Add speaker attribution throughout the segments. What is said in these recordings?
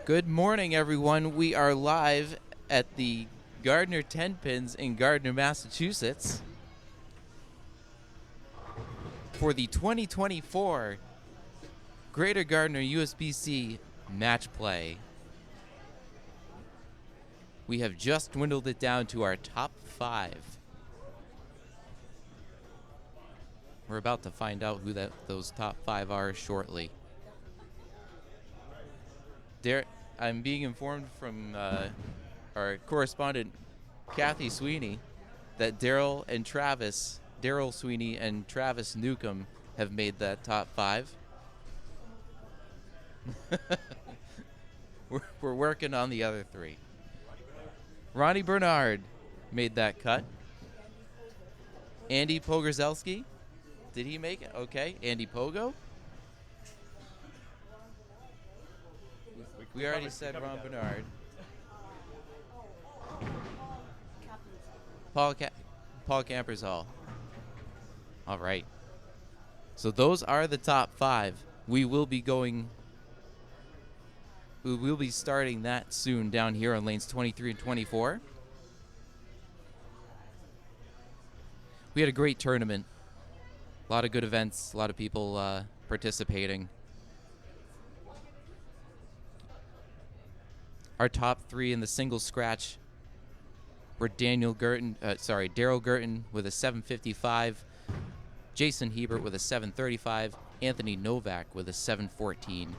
Speaker 1: Good morning, everyone. We are live at the Gardner 10 Pins in Gardner, Massachusetts for the 2024 Greater Gardner USBC Match play. We have just dwindled it down to our top 5. We're about to find out who those top 5 are shortly. I'm being informed from our correspondent, Kathy Sweeney, that Daryl Sweeney and Travis Newcomb have made that top 5. We're working on the other 3. Ronnie Bernard made that cut. Andy Pogorzelski, did he make it? Okay, Andy Pogo. We already said Ron Bernard. Paul Campersall. All right. So those are the top 5. We will be starting that soon down here on lanes 23 and 24. We had a great tournament. A lot of good events, a lot of people participating. Our top 3 in the single scratch were Daryl Gurton with a 755, Jason Hebert with a 735, Anthony Novak with a 714.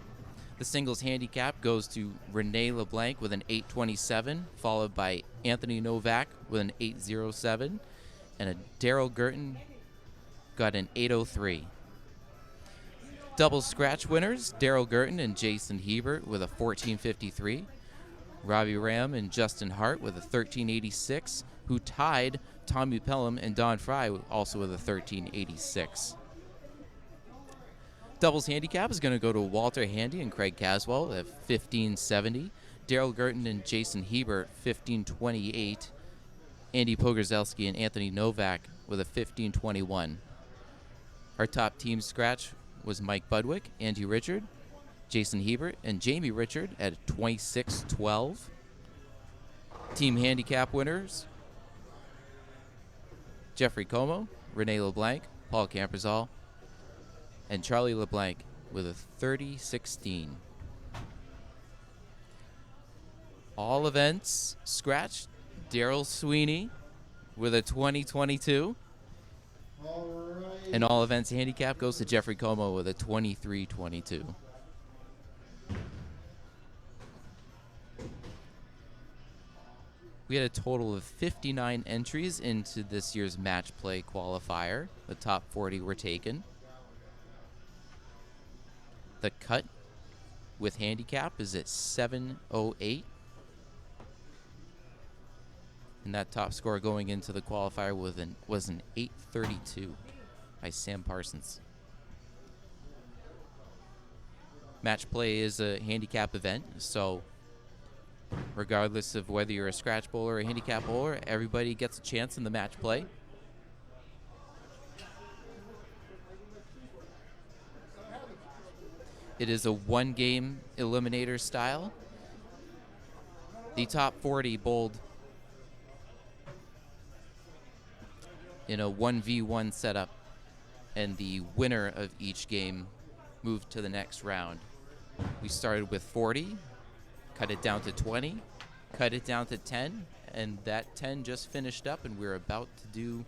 Speaker 1: The singles handicap goes to Renee LeBlanc with an 827, followed by Anthony Novak with an 807, and a Daryl Gurton got an 803. Double scratch winners, Daryl Gurton and Jason Hebert with a 1453. Robbie Ram and Justin Hart with a 1386, who tied Tommy Pelham and Don Fry also with a 1386. Doubles handicap is going to go to Walter Handy and Craig Caswell at 1570. Daryl Gurton and Jason Hebert, 1528. Andy Pogorzelski and Anthony Novak with a 1521. Our top team scratch was Mike Budwick, Andy Richard, Jason Hebert, and Jamie Richard at 26-12. Team handicap winners, Jeffrey Como, Renee LeBlanc, Paul Campersall, and Charlie LeBlanc with a 30-16. All events scratch, Daryl Sweeney with a 20-22.
Speaker 2: All right.
Speaker 1: And all events handicap goes to Jeffrey Como with a 23-22. We had a total of 59 entries into this year's match play qualifier. The top 40 were taken. The cut with handicap is at 708. And that top score going into the qualifier was an 832 by Sam Parsons. Match play is a handicap event, so regardless of whether you're a scratch bowler or a handicap bowler, everybody gets a chance in the match play. It is a one-game eliminator style. The top 40 bowled in a 1v1 setup, and the winner of each game moved to the next round. We started with 40, cut it down to 20, cut it down to 10, and that 10 just finished up, and we're about to do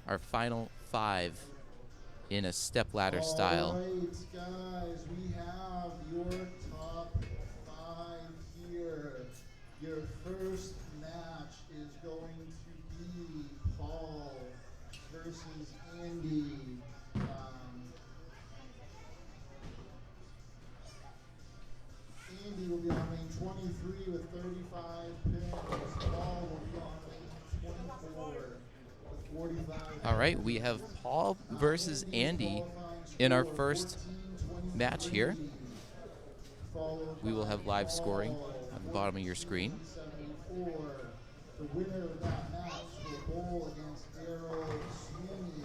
Speaker 1: our final 5 in a stepladder style.
Speaker 2: All right, guys, we have your top 5 here. Your first match is going to be Paul versus Andy. Andy will be on lane 23 with 35 pins. Paul will be on lane 24 with 45.
Speaker 1: All right, we have Paul versus Andy in our first match here. We will have live scoring on the bottom of your screen.
Speaker 2: The winner of that match will bowl against Daryl Sweeney.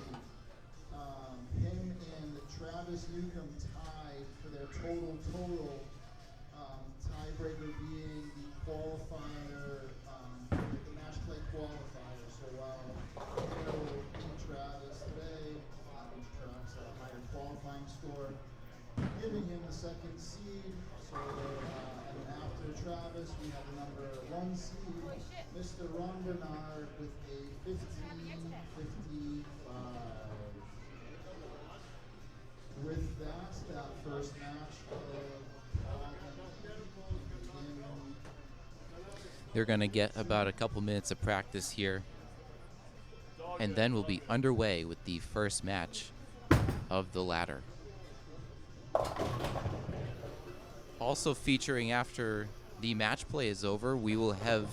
Speaker 2: Him and Travis Newcomb tied for their total tied tiebreaker being the qualifier, the match play qualifier. So while Daryl beat Travis today, Travis had a higher qualifying score, giving him the second seed. So and then after Travis, we have the number 1 seed, Mr. Ron Bernard, with a 15-55. With that first match of Paul and begin.
Speaker 1: They're going to get about a couple minutes of practice here, and then we'll be underway with the first match of the ladder. Also featuring after the match play is over, we will have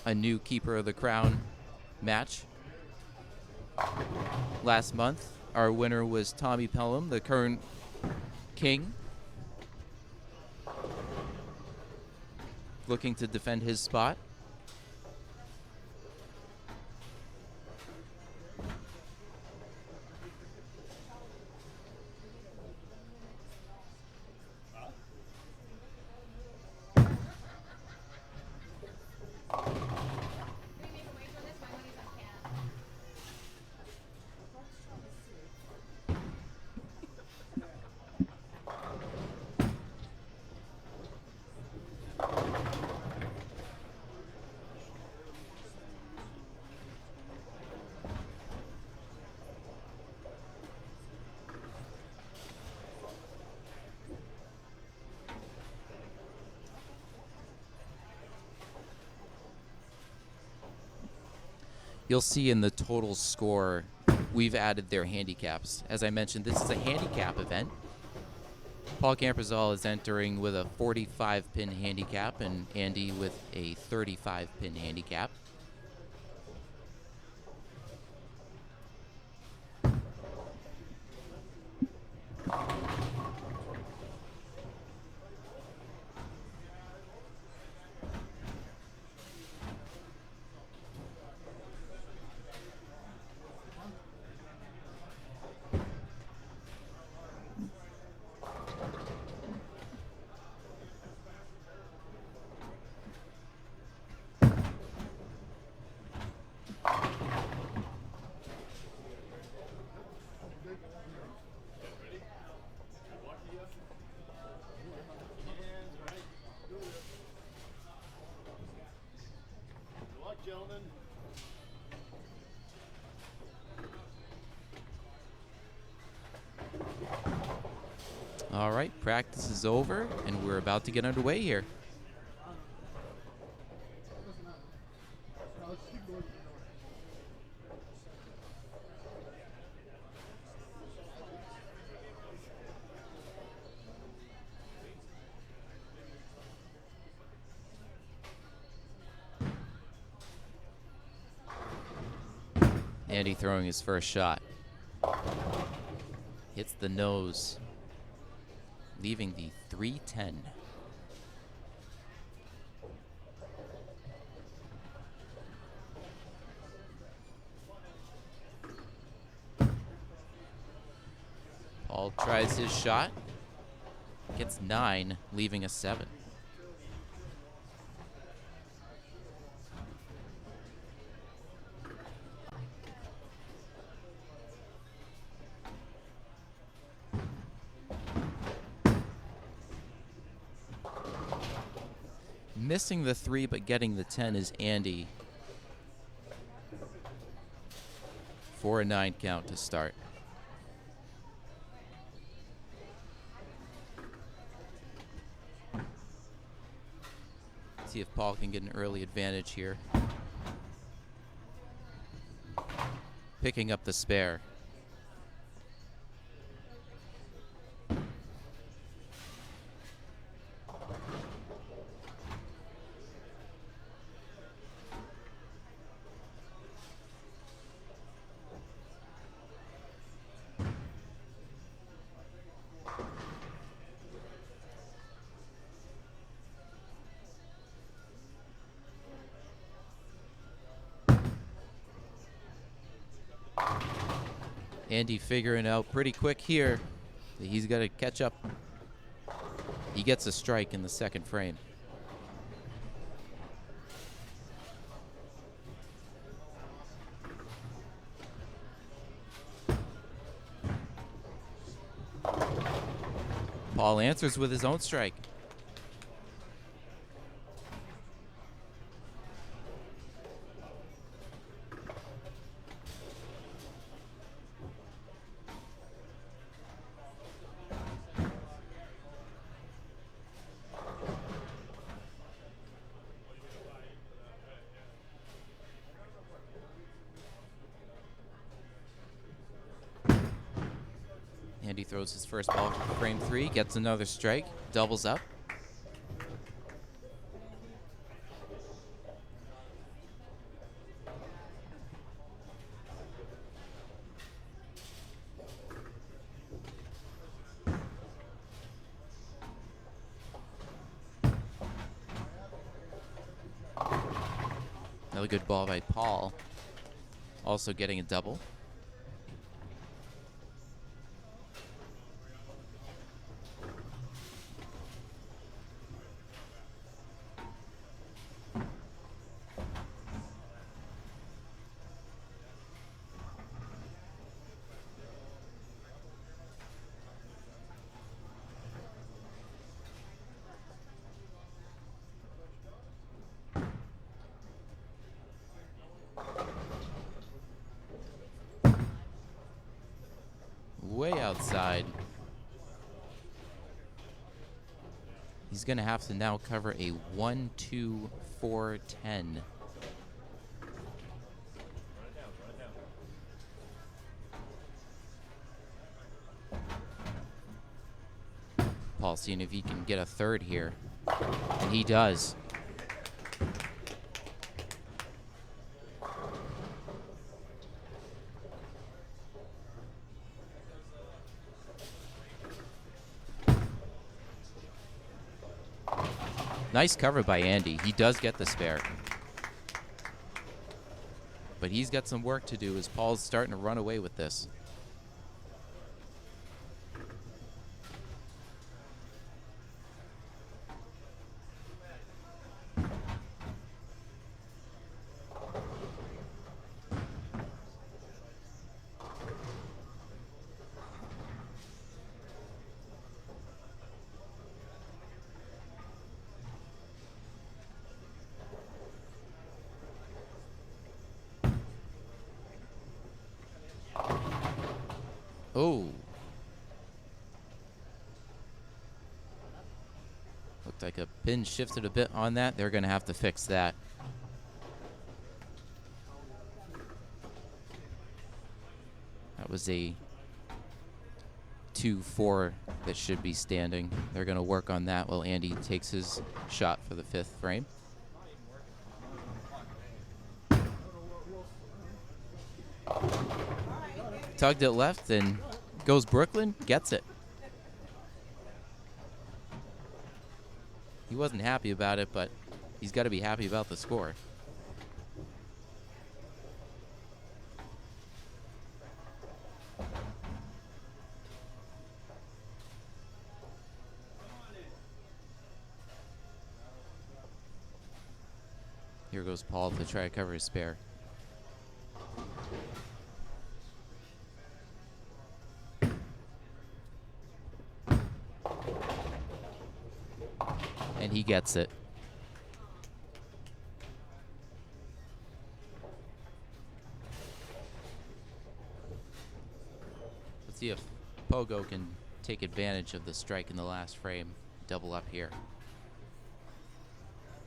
Speaker 1: a new Keeper of the Crown match. Last month, our winner was Tommy Pelham, the current king, looking to defend his spot. You'll see in the total score, we've added their handicaps. As I mentioned, this is a handicap event. Paul Camperzal is entering with a 45-pin handicap, and Andy with a 35-pin handicap. All right, practice is over, and we're about to get underway here. Andy throwing his first shot. Hits the nose, leaving the 310. Paul tries his shot, gets 9, leaving a 7. Missing the 3 but getting the 10 is Andy for a 9 count to start. See if Paul can get an early advantage here. Picking up the spare. Andy figuring out pretty quick here that he's got to catch up. He gets a strike in the second frame. Paul answers with his own strike. Andy throws his first ball for frame 3, gets another strike, doubles up. Another good ball by Paul, also getting a double. Way outside. He's going to have to now cover a 1-2-4-10. Paul seeing if he can get a third here. And he does. Nice cover by Andy. He does get the spare. But he's got some work to do as Paul's starting to run away with this. Oh. Looked like a pin shifted a bit on that. They're going to have to fix that. That was a 2-4 that should be standing. They're going to work on that while Andy takes his shot for the 5th frame. Tugged it left and goes Brooklyn, gets it. He wasn't happy about it, but he's got to be happy about the score. Here goes Paul to try to cover his spare. And he gets it. Let's see if Pogo can take advantage of the strike in the last frame. Double up here.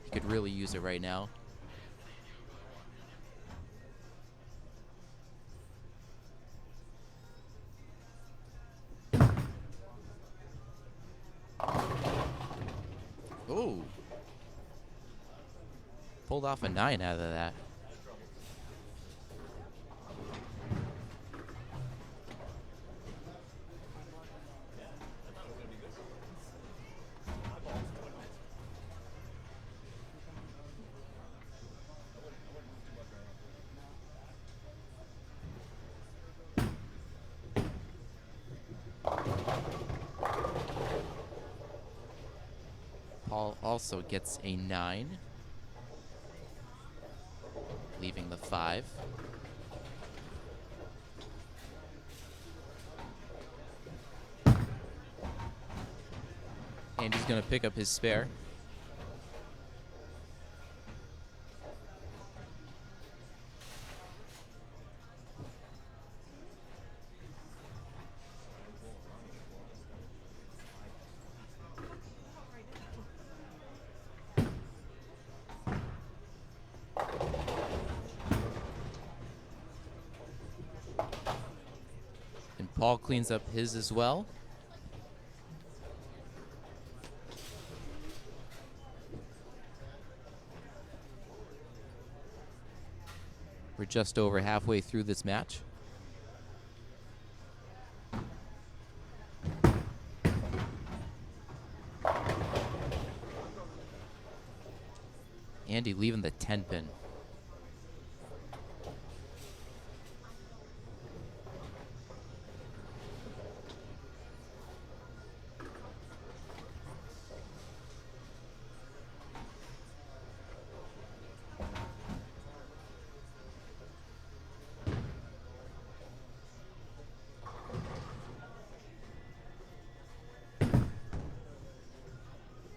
Speaker 1: He could really use it right now. Oh. Pulled off a 9 out of that. Paul also gets a 9, leaving the 5. And he's going to pick up his spare. And Paul cleans up his as well. We're just over halfway through this match. Andy leaving the 10 pin.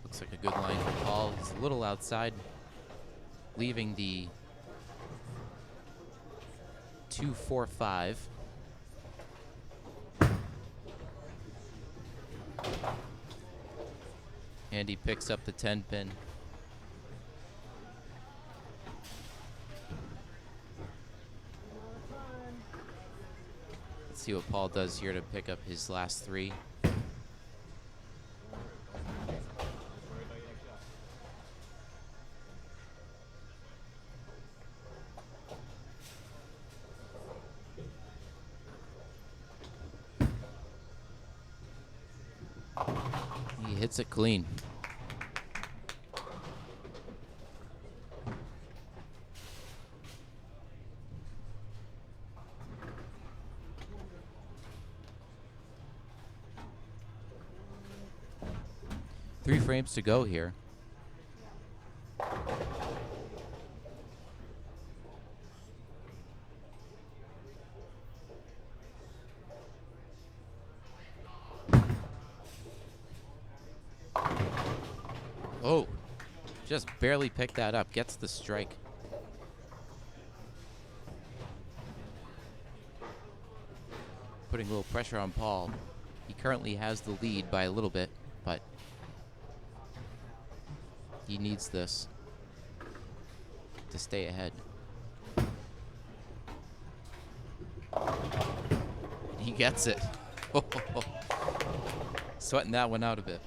Speaker 1: Looks like a good line for Paul. He's a little outside, leaving the 2-4-5. And he picks up the 10 pin. Let's see what Paul does here to pick up his last 3. He hits it clean. Three frames to go here. Oh, just barely picked that up. Gets the strike. Putting a little pressure on Paul. He currently has the lead by a little bit, but he needs this to stay ahead. He gets it. Sweating that one out a bit.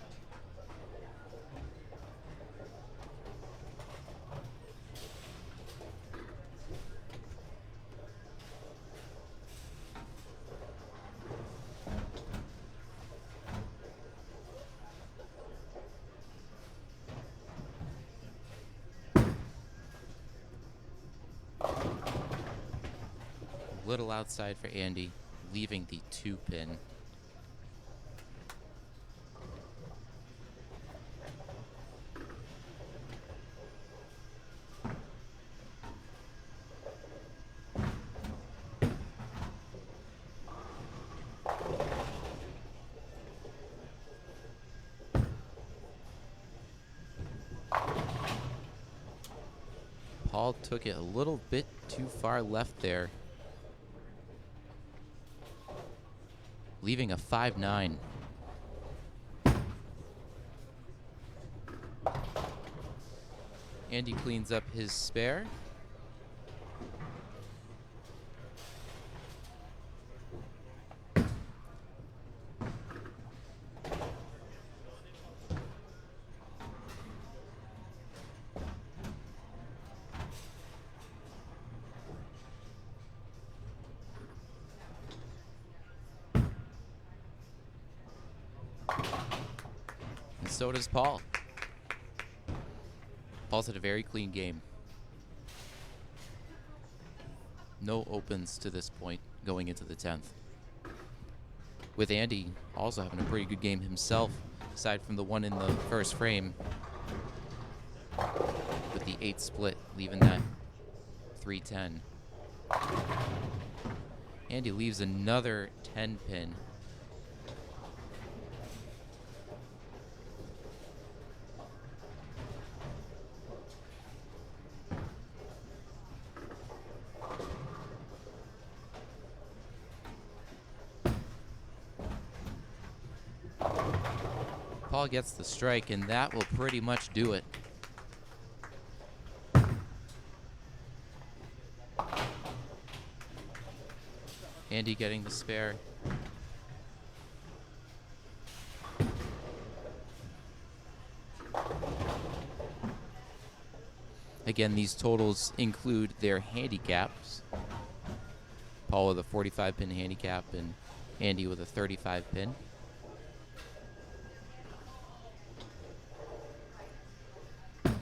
Speaker 1: Little outside for Andy, leaving the 2 pin. Paul took it a little bit too far left there, leaving a 5-9. Andy cleans up his spare. So does Paul. Paul's had a very clean game. No opens to this point going into the 10th. With Andy also having a pretty good game himself, aside from the one in the first frame. with the 8 split, leaving that 310. Andy leaves another 10 pin. Paul gets the strike, and that will pretty much do it. Andy getting the spare. Again, these totals include their handicaps. Paul with a 45 pin handicap and Andy with a 35 pin.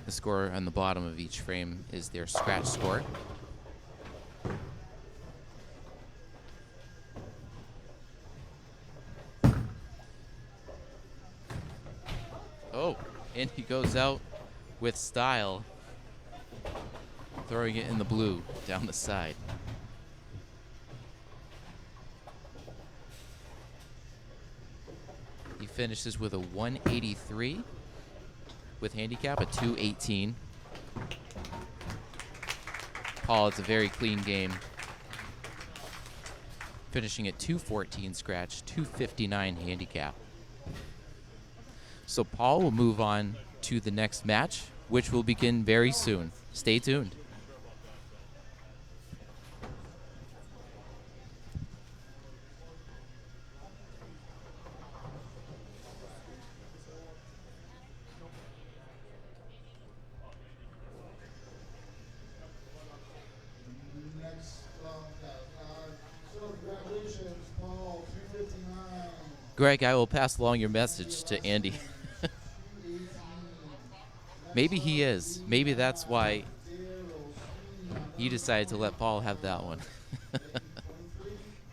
Speaker 1: The score on the bottom of each frame is their scratch score. Oh, and he goes out with style, throwing it in the blue down the side. He finishes with a 183 with handicap, a 218. Paul, it's a very clean game. Finishing at 214 scratch, 259 handicap. So Paul will move on to the next match, which will begin very soon. Stay tuned.
Speaker 2: So congratulations, Paul, 259.
Speaker 1: Greg, I will pass along your message to Andy. Maybe he is. Maybe that's why he decided to let Paul have that one.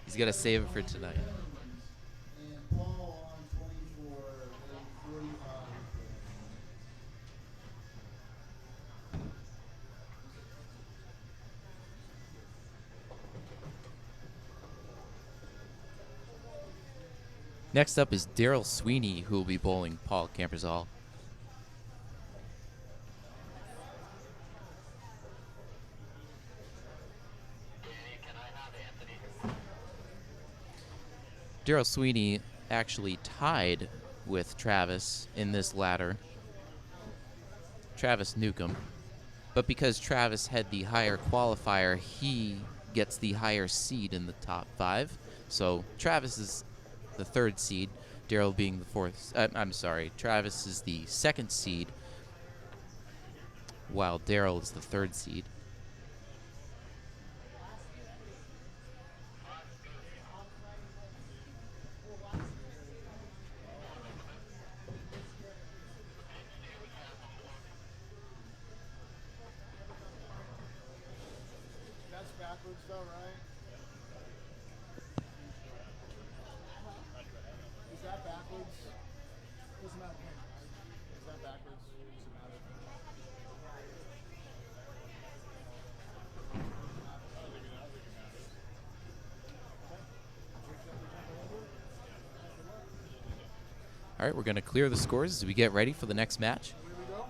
Speaker 1: He's got to save it for tonight.
Speaker 2: And Paul on 24, a 45.
Speaker 1: Next up is Daryl Sweeney, who will be bowling Paul Campersall. Daryl Sweeney actually tied with Travis in this ladder, Travis Newcomb. But because Travis had the higher qualifier, he gets the higher seed in the top 5. So Travis is the 3rd seed, Daryl being the 4th. I'm sorry, Travis is the 2nd seed, while Daryl is the 3rd seed.
Speaker 2: That's backwards though, right? Is that backwards? Doesn't matter. Is that backwards? Doesn't matter.
Speaker 1: All right, we're going to clear the scores as we get ready for the next match.
Speaker 2: Here we go.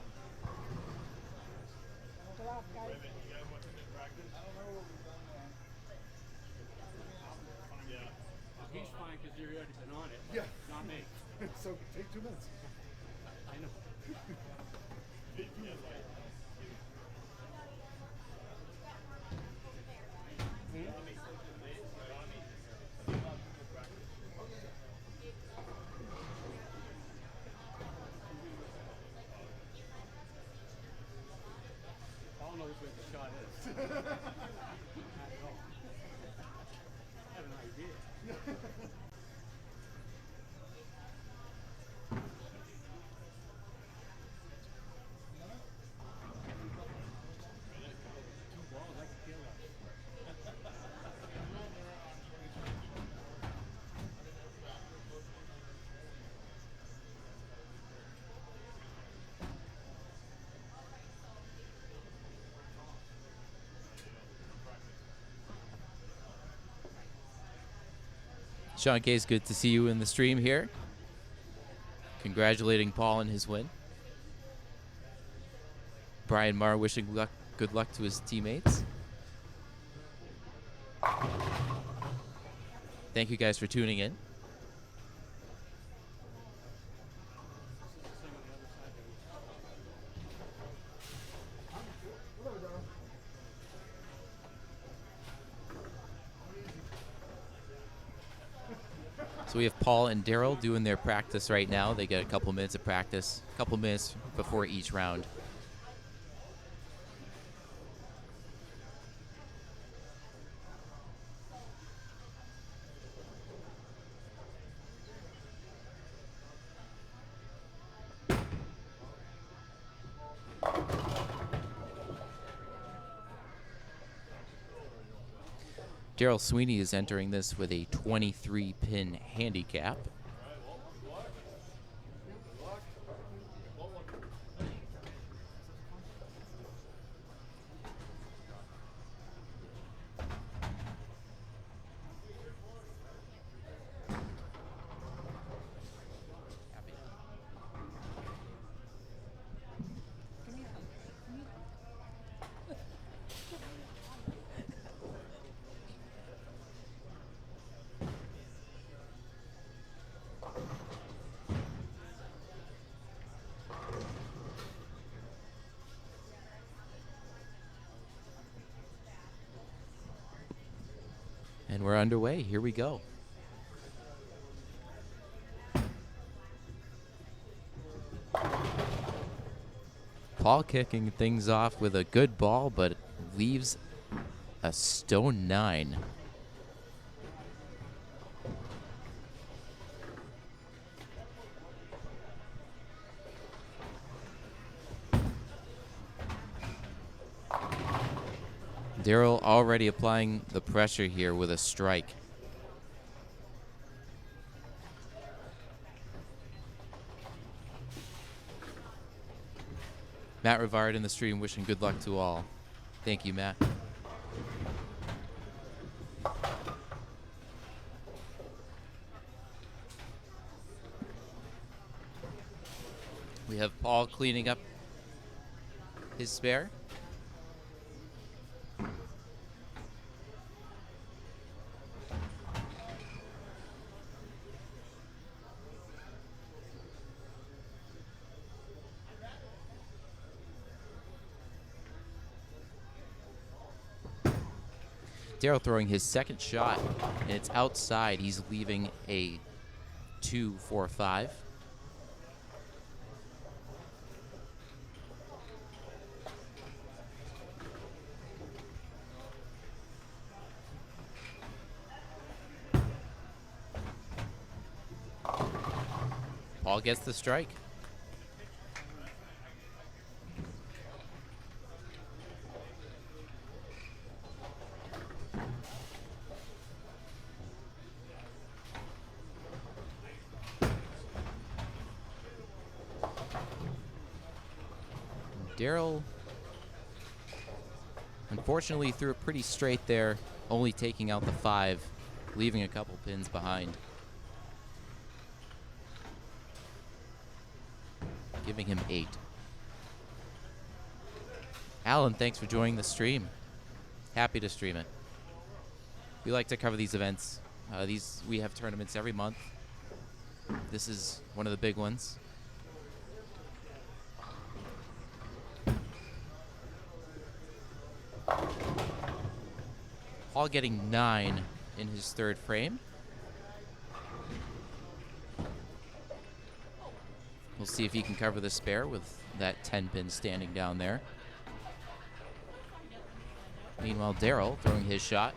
Speaker 3: He's fine because you've already been on it.
Speaker 2: Yeah.
Speaker 3: Not me.
Speaker 2: So take 2 minutes.
Speaker 3: I know. Paul knows where the shot is. Not at all. I have an idea. Two balls, I could kill us.
Speaker 1: Sean Case, good to see you in the stream here. Congratulating Paul on his win. Brian Marr wishing good luck to his teammates. Thank you guys for tuning in. So we have Paul and Daryl doing their practice right now. They get a couple minutes of practice, a couple minutes before each round. Daryl Sweeney is entering this with a 23-pin handicap. And we're underway. Here we go. Paul kicking things off with a good ball, but leaves a stone 9. Daryl already applying the pressure here with a strike. Matt Rivard in the stream wishing good luck to all. Thank you, Matt. We have Paul cleaning up his spare. Daryl throwing his second shot, and it's outside. He's leaving a 2-4-5. Paul gets the strike. Daryl, unfortunately, threw it pretty straight there, only taking out the 5, leaving a couple pins behind. Giving him 8. Alan, thanks for joining the stream. Happy to stream it. We like to cover these events. We have tournaments every month. This is one of the big ones. Paul getting 9 in his third frame. We'll see if he can cover the spare with that 10 pin standing down there. Meanwhile, Daryl throwing his shot.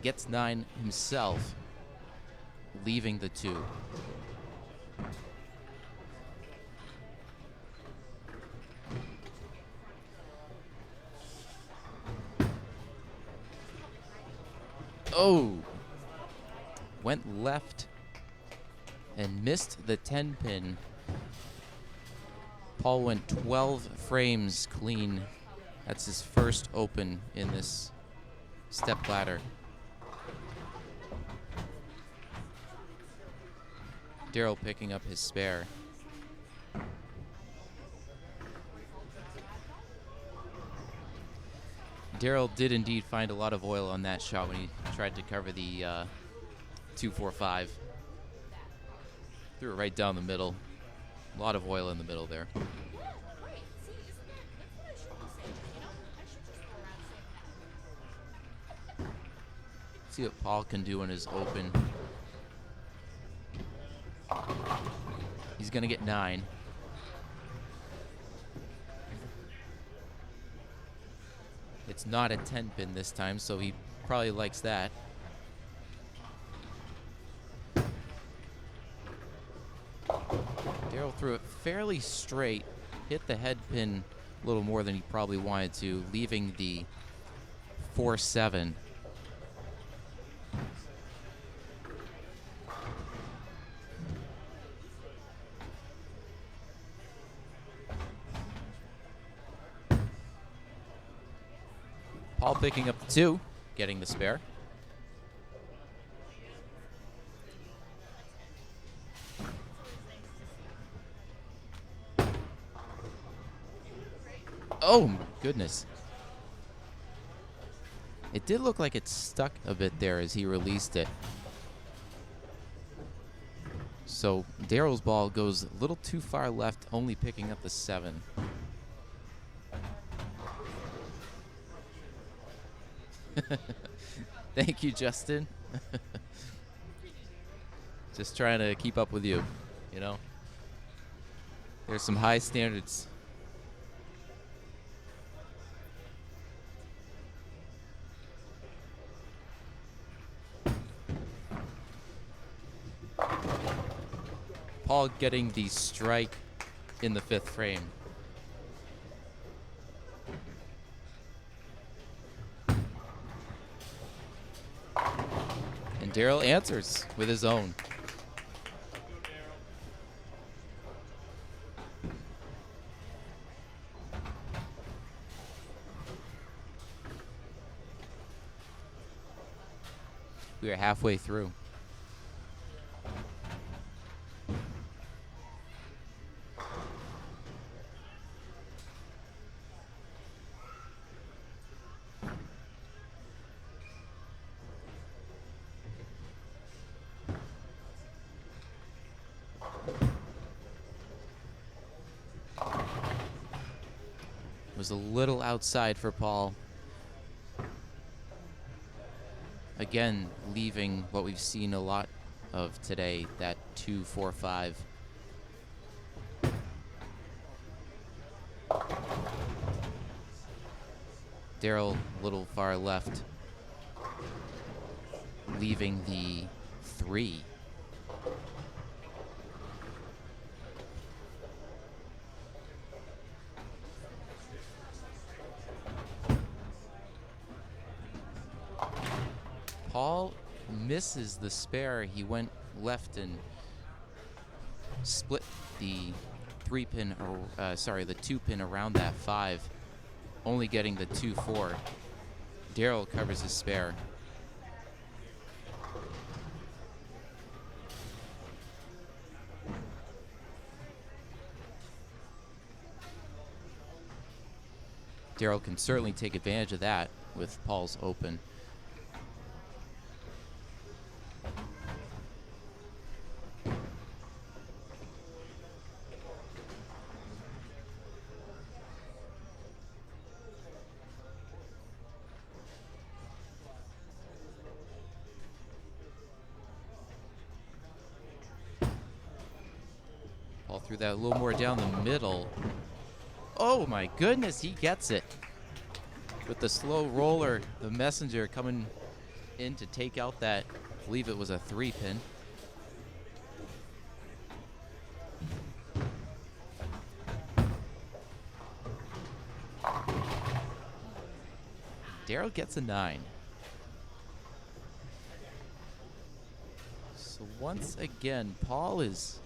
Speaker 1: Gets 9 himself, leaving the 2. Oh! Went left and missed the 10 pin. Paul went 12 frames clean. That's his first open in this step ladder. Daryl picking up his spare. Daryl did indeed find a lot of oil on that shot when he tried to cover the 2-4-5. Threw it right down the middle. A lot of oil in the middle there. See what Paul can do in his open. He's going to get 9. It's not a 10 pin this time, so he probably likes that. Daryl threw it fairly straight, hit the head pin a little more than he probably wanted to, leaving the 4-7. Paul picking up the 2, getting the spare. Oh, my goodness. It did look like it stuck a bit there as he released it. So Daryl's ball goes a little too far left, only picking up the 7. Thank you, Justin. Just trying to keep up with you, you know. There's some high standards. Paul getting the strike in the 5th frame. And Daryl answers with his own. We are halfway through. Was a little outside for Paul. Again, leaving what we've seen a lot of today, that 2-4-5. Daryl a little far left, leaving the 3. Paul misses the spare. He went left and split the 3-pin, the 2-pin around that 5, only getting the 2-4. Daryl covers his spare. Daryl can certainly take advantage of that with Paul's open. Paul threw that a little more down the middle. Oh my goodness, he gets it. With the slow roller, the messenger coming in to take out that, I believe it was a 3-pin. Daryl gets a 9. So once again, Paul is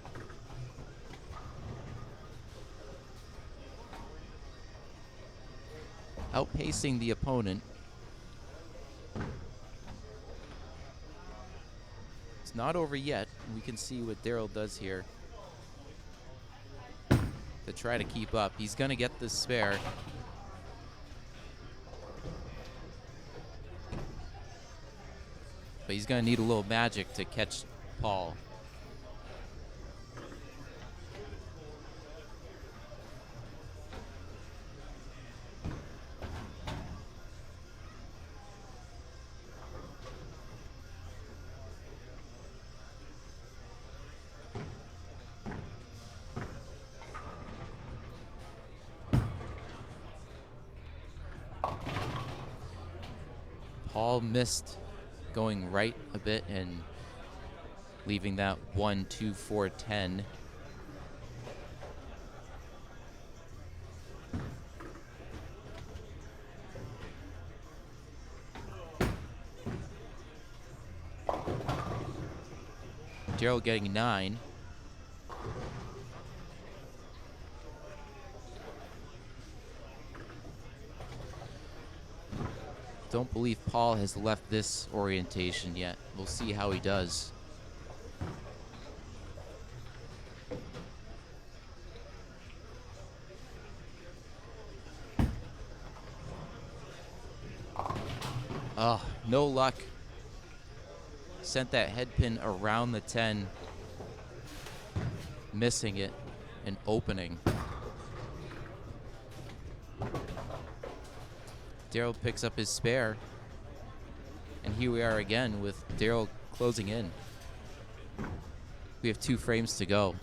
Speaker 1: outpacing the opponent. It's not over yet. We can see what Daryl does here to try to keep up. He's going to get this spare. But he's going to need a little magic to catch Paul. Paul missed going right a bit and leaving that 1, 2, 4, 10. Daryl getting 9. Don't believe Paul has left this orientation yet. We'll see how he does. Oh, no luck. Sent that head pin around the 10, missing it and opening. Daryl picks up his spare, and here we are again with Daryl closing in. We have 2 frames to go.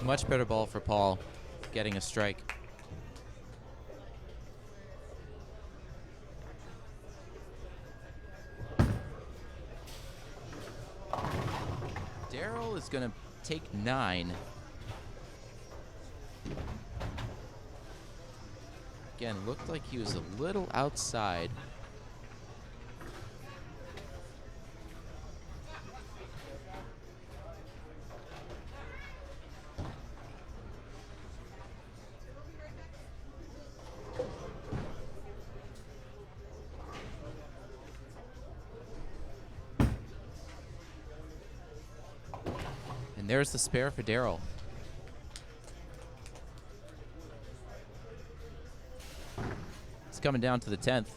Speaker 1: Much better ball for Paul, getting a strike. Daryl is going to take 9. Again, looked like he was a little outside. And there's the spare for Daryl. It's coming down to the 10th.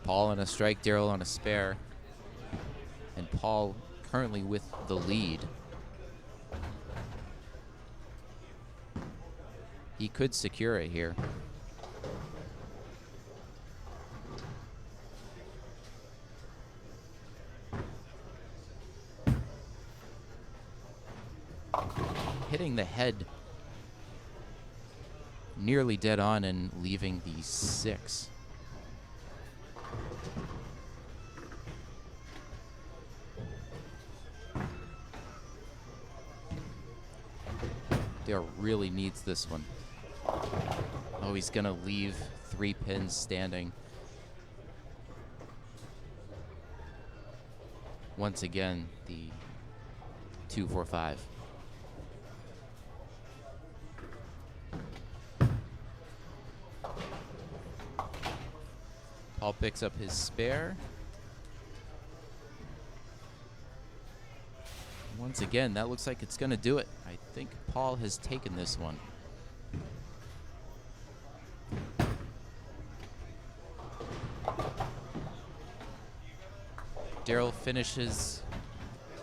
Speaker 1: Paul on a strike, Daryl on a spare. And Paul currently with the lead. He could secure it here. Hitting the head nearly dead on and leaving the 6. Dale really needs this one. Oh, he's gonna leave 3 pins standing. Once again, the 2, 4, 5. Paul picks up his spare. Once again, that looks like it's going to do it. I think Paul has taken this one. Daryl finishes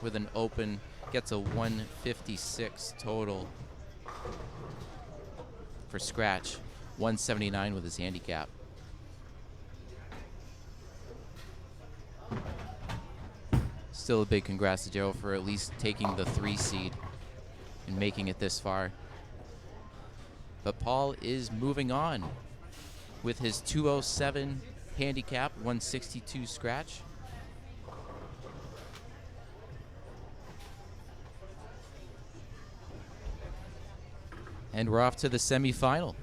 Speaker 1: with an open, gets a 156 total for scratch, 179 with his handicap. Still a big congrats to Daryl for at least taking the 3 seed and making it this far. But Paul is moving on with his 207 handicap, 162 scratch. And we're off to the semifinal.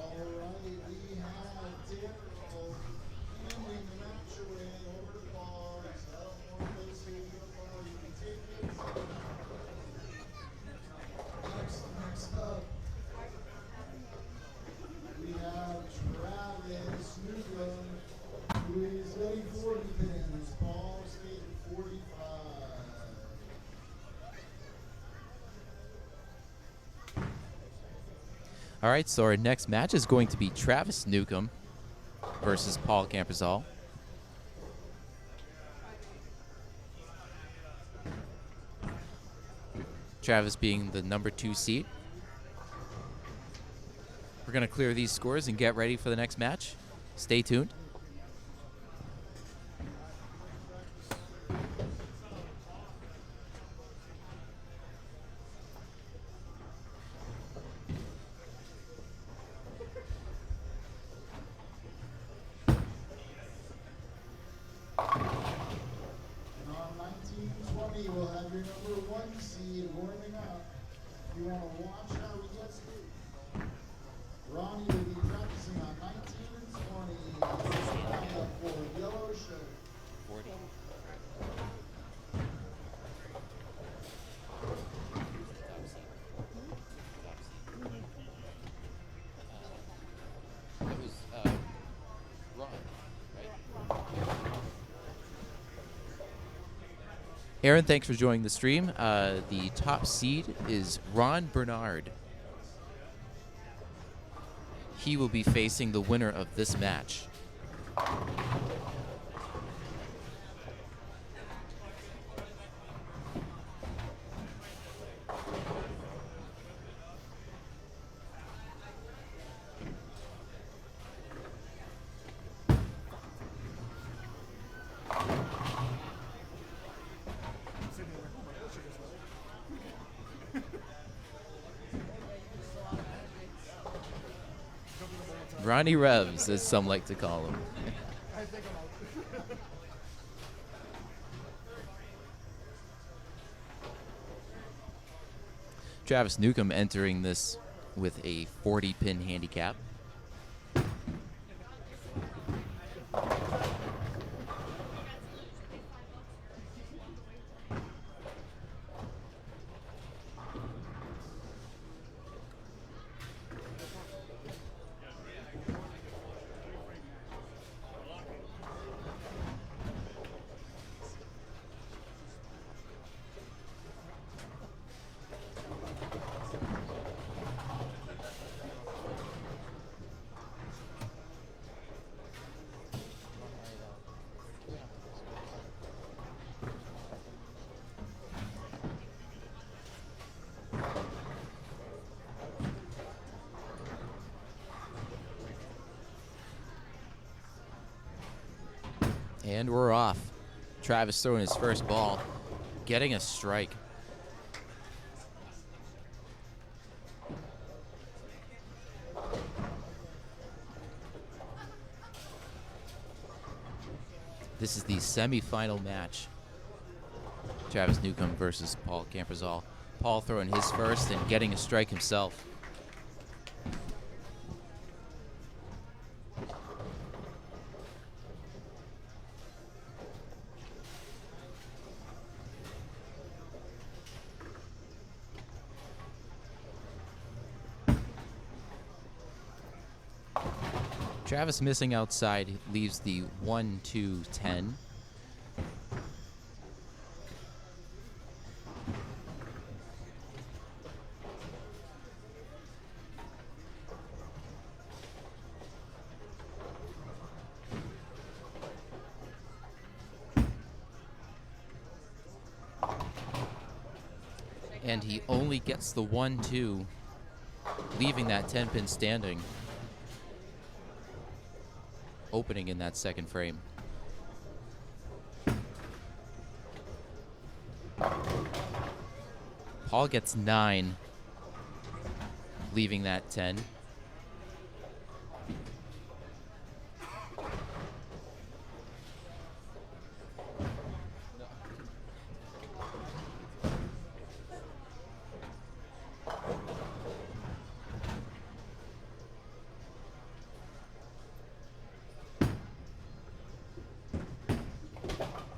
Speaker 2: Alrighty, we have Daryl handing the match away over to Paul. So more closely to the ball, you can take it. Next up, we have Travis Newcomb, who is ready 40 pins. Paul skating 45.
Speaker 1: All right, so our next match is going to be Travis Newcomb versus Paul Campersall. Travis being the number 2 seed. We're going to clear these scores and get ready for the next match. Stay tuned.
Speaker 2: And on 1920, we'll have your number 1 seed warming up. If you want to watch how he gets it, Ronnie will be practicing on 19 and 20. Lined up for yellow shirt.
Speaker 1: 40. That was Ron, right? Aaron, thanks for joining the stream. The top seed is Ron Bernard. He will be facing the winner of this match. Ronnie Revs, as some like to call him. Travis Newcomb entering this with a 40-pin handicap. And we're off. Travis throwing his first ball, getting a strike. This is the semifinal match. Travis Newcomb versus Paul Campersall. Paul throwing his first and getting a strike himself. Travis missing outside leaves the 1-2-10. And he only gets the 1-2, leaving that 10-pin standing. opening in that second frame. Paul gets 9, leaving that 10.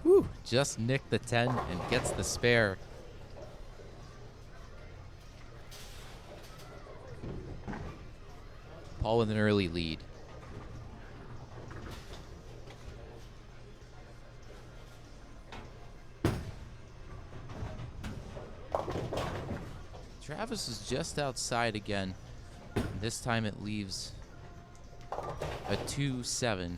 Speaker 1: Whew, just nicked the 10 and gets the spare. Paul with an early lead. Travis is just outside again. This time it leaves a 2-7.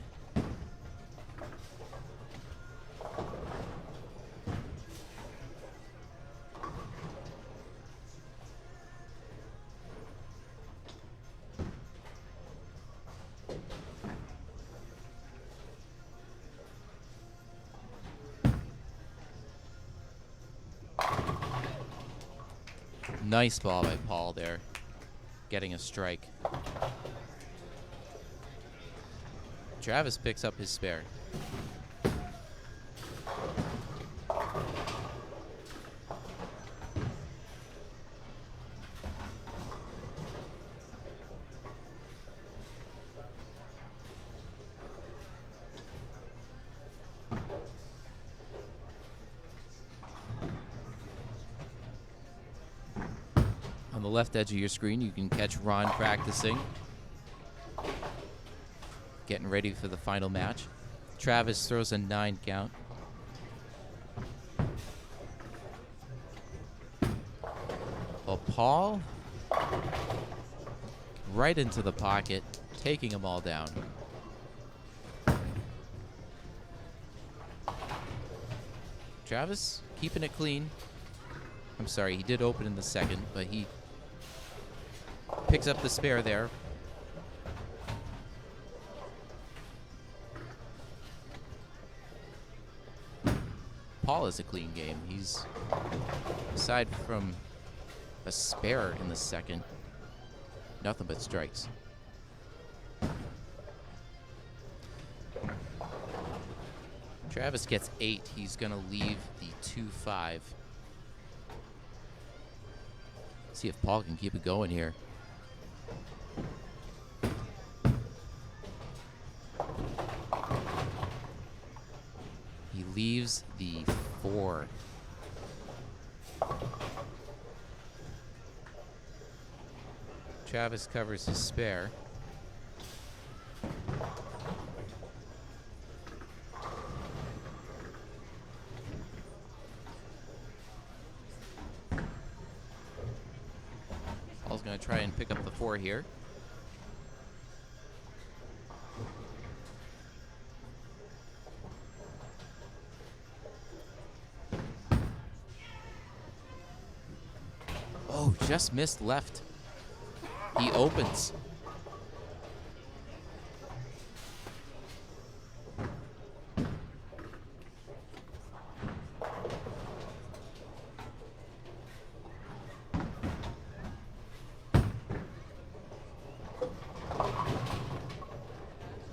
Speaker 1: Nice ball by Paul there, getting a strike. Travis picks up his spare. On the left edge of your screen, you can catch Ron practicing, getting ready for the final match. Travis throws a 9 count. Well, Paul right into the pocket, taking them all down. Travis keeping it clean. I'm sorry, he did open in the second, but he picks up the spare there. Paul is a clean game. He's, aside from a spare in the second, nothing but strikes. Travis gets 8. He's going to leave the 2-5. See if Paul can keep it going here. He leaves the 4. Travis covers his spare. Paul's going to try and pick up the 4 here. Oh, just missed left. He opens.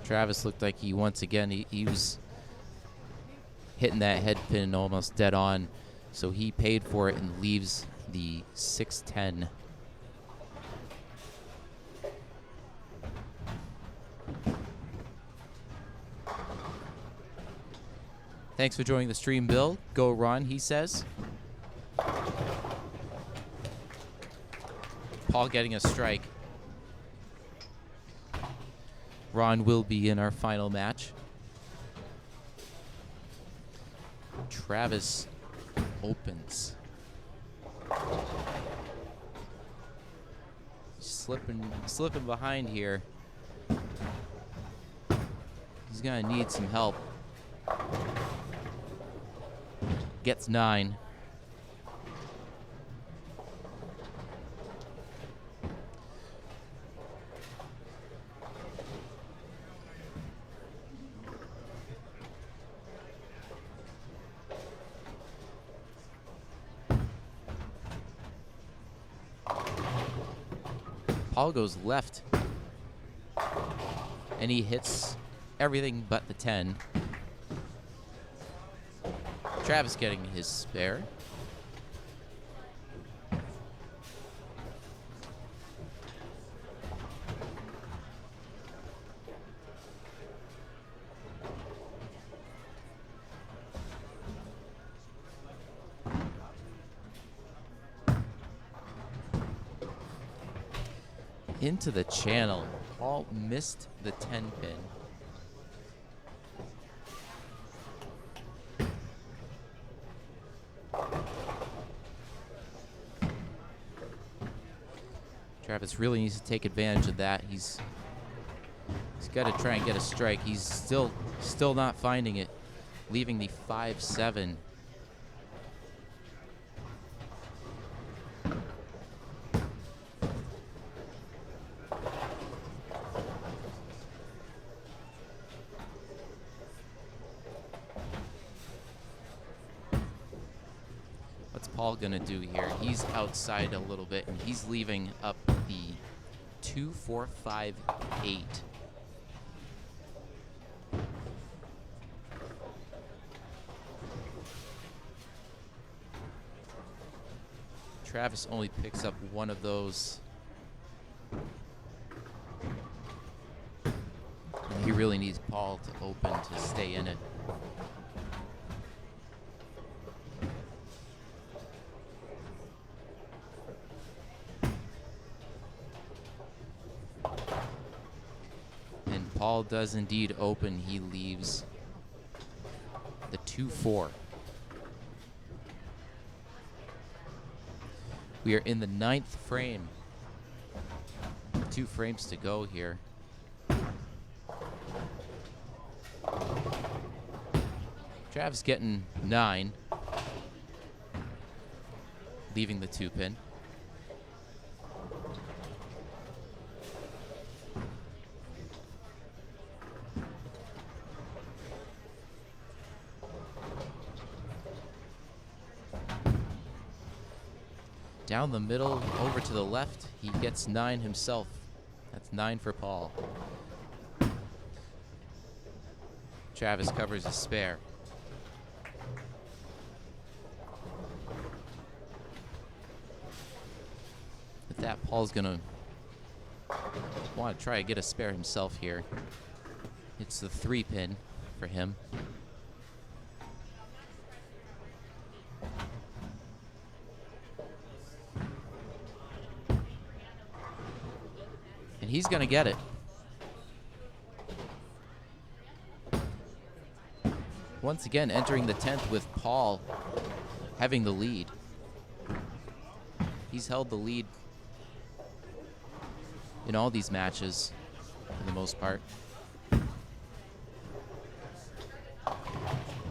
Speaker 1: Travis looked like he once again, he was hitting that head pin almost dead on, so he paid for it and leaves the 6-10. Thanks for joining the stream, Bill. Go Ron, he says. Paul getting a strike. Ron will be in our final match. Travis opens. Slipping behind here. He's gonna need some help. Gets 9. Paul goes left, and he hits everything but the 10. Travis getting his spare. Into the channel. Paul missed the 10 pin. Travis really needs to take advantage of that. He's got to try and get a strike. He's still not finding it, leaving the 5-7. What's Paul gonna do here? He's outside a little bit, and he's leaving up the 2-4-5-8. Travis only picks up one of those. And he really needs Paul to open to stay in it. And Paul does indeed open. He leaves the 2-4. We are in the 9th frame. 2 frames to go here. Travis getting 9, leaving the 2 pin. Down the middle, over to the left, he gets 9 himself. That's 9 for Paul. Travis covers a spare. With that, Paul's gonna want to try to get a spare himself here. It's the 3 pin for him. And he's gonna get it. Once again, entering the 10th with Paul having the lead. He's held the lead in all these matches for the most part.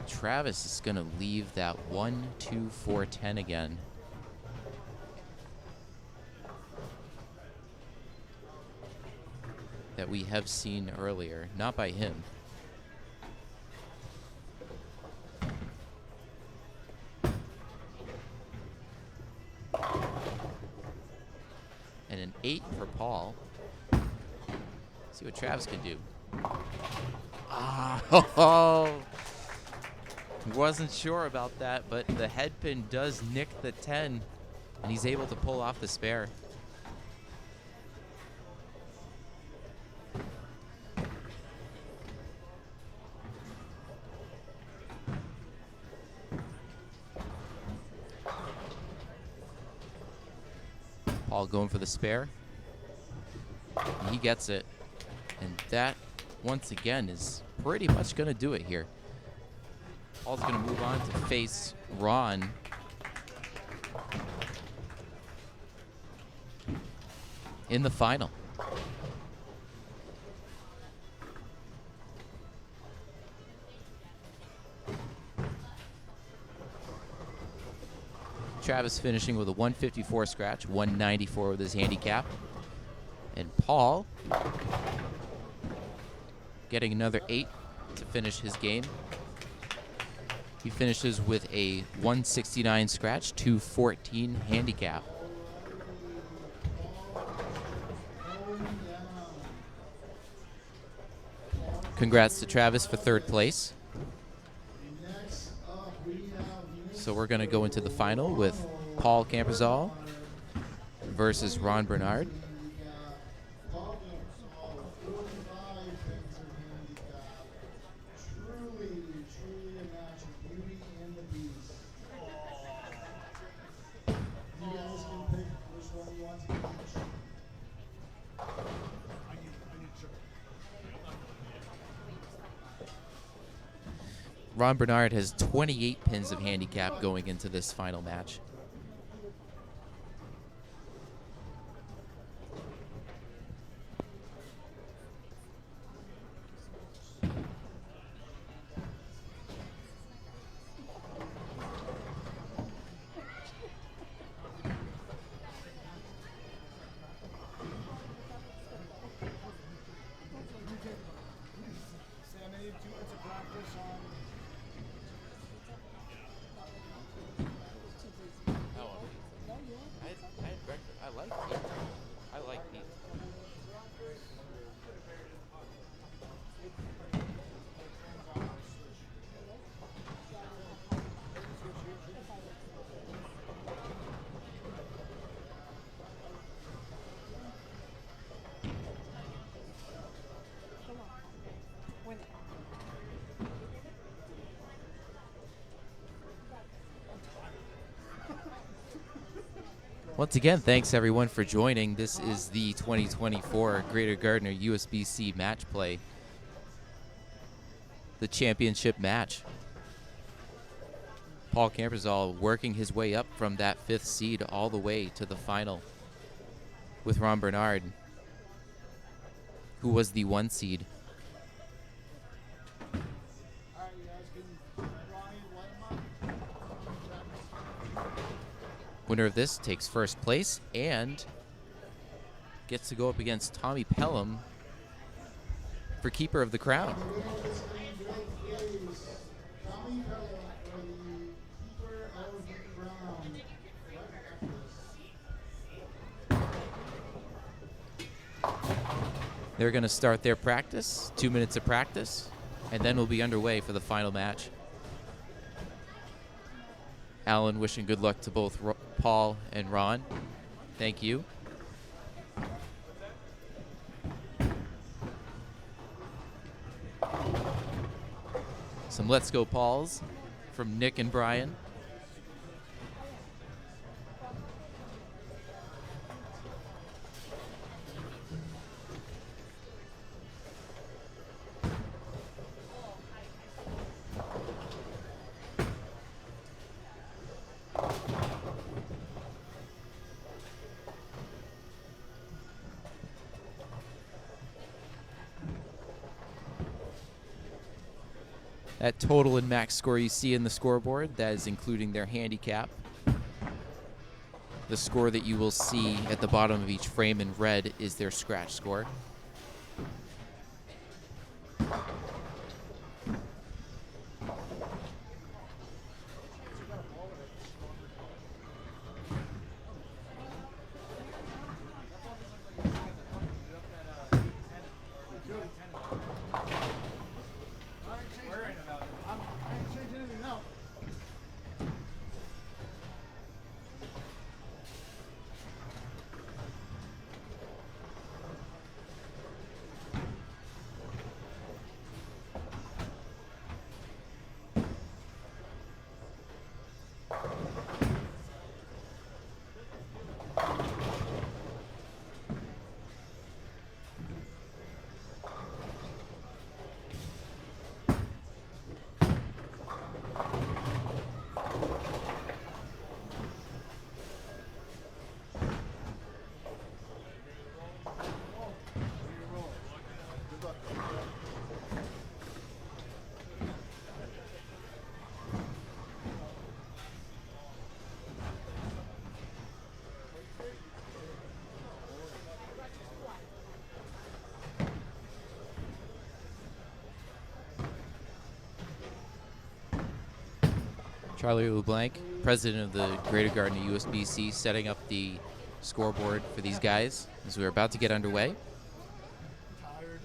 Speaker 1: Travis is gonna leave that 1-2-4-10 again. That we have seen earlier, not by him. And an 8 for Paul. See what Travis can do. Wasn't sure about that, but the head pin does nick the 10, and he's able to pull off the spare. Paul going for the spare. And he gets it. And that, once again, is pretty much going to do it here. Paul's going to move on to face Ron. In the final. Travis finishing with a 154 scratch, 194 with his handicap. And Paul getting another 8 to finish his game. He finishes with a 169 scratch, 214 handicap. Congrats to Travis for third place.
Speaker 2: Next up, we have
Speaker 1: So we're going to go into the final with Paul Camperzal versus Ron Bernard.
Speaker 2: we got Paul Gasol, 45 pins of handicap. Truly a match of beauty and the beast. You guys can pick which one you want to each.
Speaker 1: Ron Bernard has 28 pins of handicap going into this final match.
Speaker 3: Sam, I need 2 minutes of practice on.
Speaker 1: I like pizza. Once again, thanks everyone for joining. This is the 2024 Greater Gardner USBC Match Play, the championship match. Paul Camperzal working his way up from that 5th seed all the way to the final with Ron Bernard, who was the 1 seed.
Speaker 3: All right, you guys can, Ronnie, light 'em up.
Speaker 1: Winner of this takes first place and gets to go up against Tommy Pelham for keeper of the crown.
Speaker 2: The winner of this game is Tommy Pelham for the keeper of the crown. Right after this.
Speaker 1: They're going to start their practice, 2 minutes of practice, and then we'll be underway for the final match. Alan wishing good luck to both Paul and Ron. Thank you. Some Let's Go Pauls from Nick and Brian. That total and max score you see in the scoreboard, that is including their handicap. The score that you will see at the bottom of each frame in red is their scratch score. Charlie LeBlanc, president of the Greater Gardner USBC, setting up the scoreboard for these guys as we're about to get underway.
Speaker 3: Tired.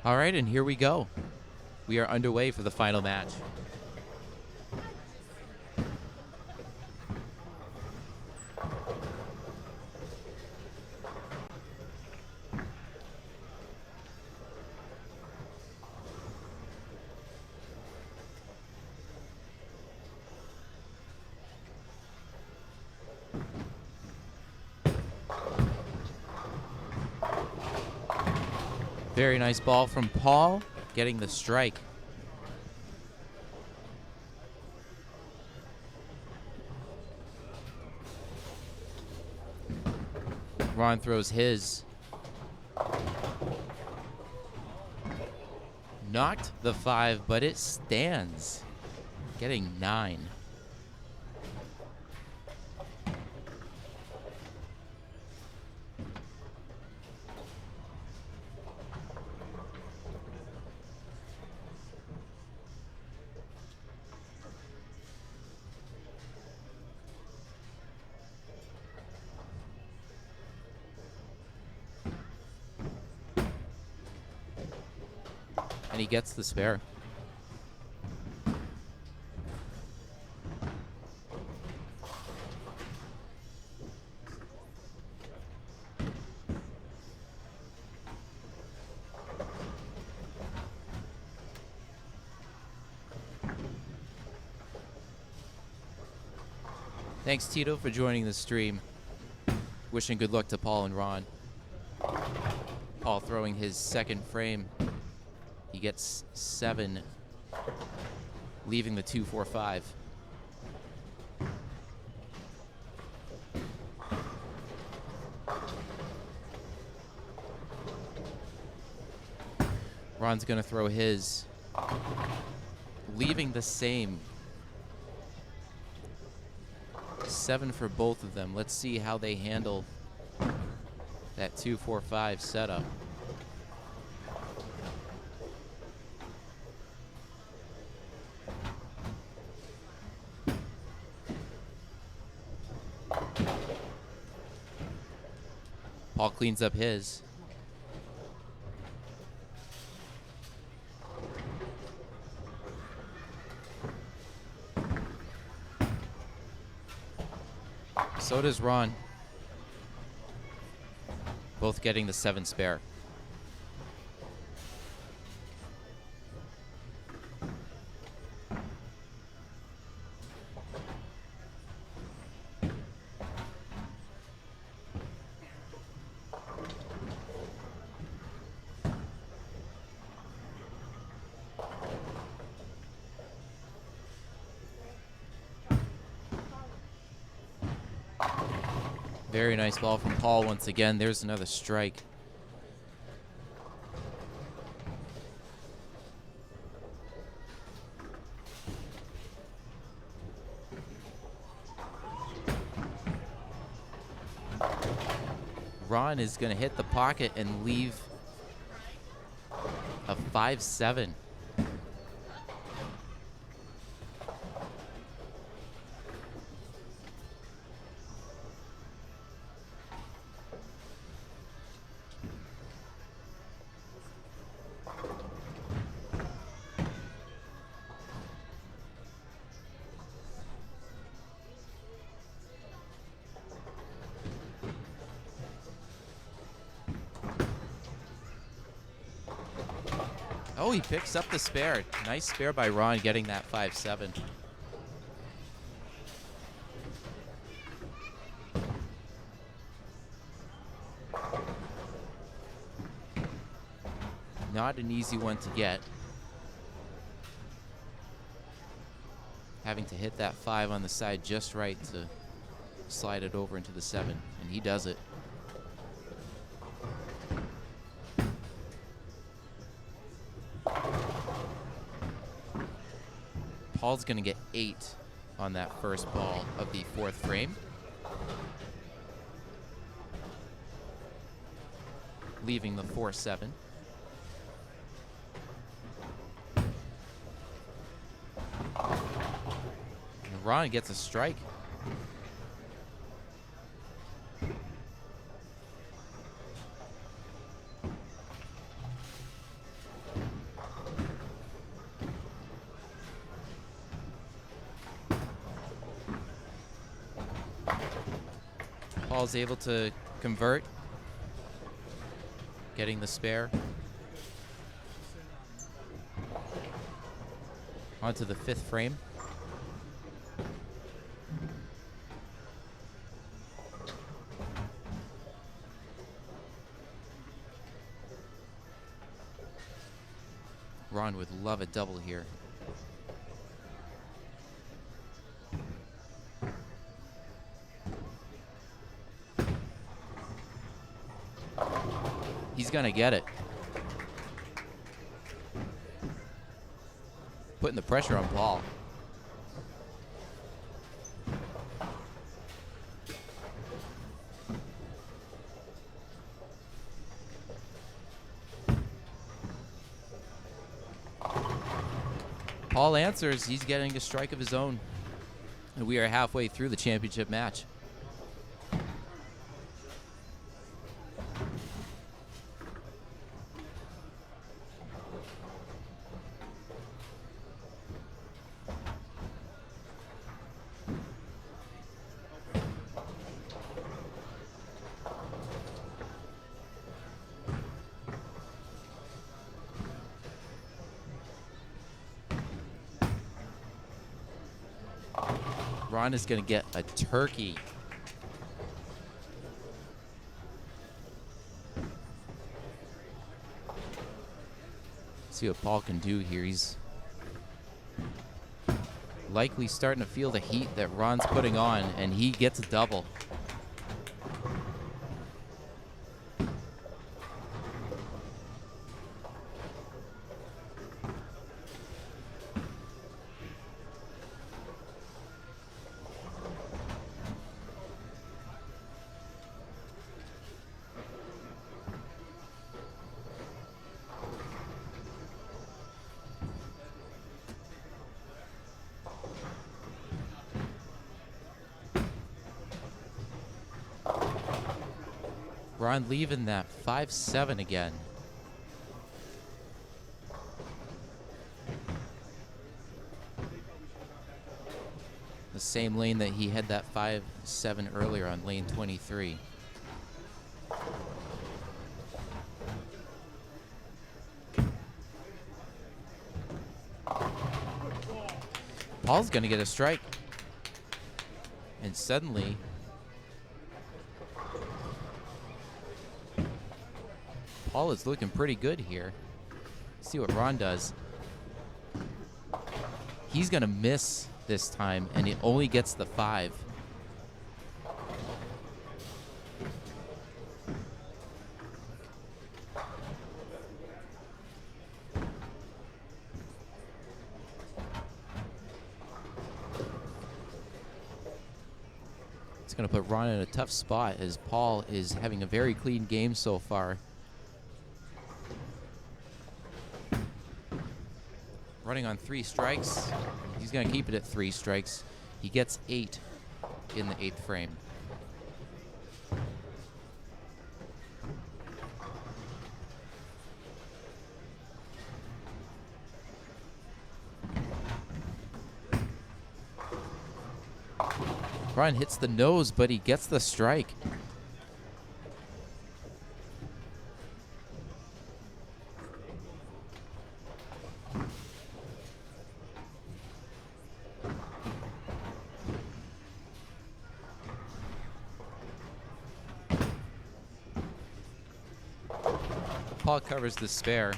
Speaker 1: All right, and here we go. We are underway for the final match. Very nice ball from Paul, getting the strike. Ron throws his. Knocked the 5, but it stands. Getting 9. And he gets the spare. Thanks, Tito, for joining the stream. Wishing good luck to Paul and Ron. Paul throwing his second frame. He gets 7, leaving the 2-4-5. Ron's going to throw his, leaving the same. 7 for both of them. Let's see how they handle that 2-4-5 setup. Paul cleans up his. So does Ron. Both getting the 7 spare. Very nice ball from Paul once again. There's another strike. Ron is going to hit the pocket and leave a 5-7. Oh, he picks up the spare. Nice spare by Ron, getting that 5-7. Not an easy one to get. Having to hit that 5 on the side just right to slide it over into the 7, and he does it. Paul's going to get 8 on that first ball of the 4th frame. Leaving the 4-7. And Ron gets a strike. Paul's able to convert, getting the spare. Onto the 5th frame. Ron would love a double here. He's gonna get it. Putting the pressure on Paul. Paul answers. He's getting a strike of his own. And we are halfway through the championship match. Ron is going to get a turkey. See what Paul can do here. He's likely starting to feel the heat that Ron's putting on, and he gets a double. Ron leaving that 5-7 again. The same lane that he had that 5-7 earlier on lane 23. Paul's gonna get a strike. And suddenly, Paul is looking pretty good here. See what Ron does. He's gonna miss this time, and it only gets the 5. It's gonna put Ron in a tough spot as Paul is having a very clean game so far. Running on 3 strikes. He's going to keep it at 3 strikes. He gets 8 in the 8th frame. Ron hits the nose, but he gets the strike. Paul covers the spare.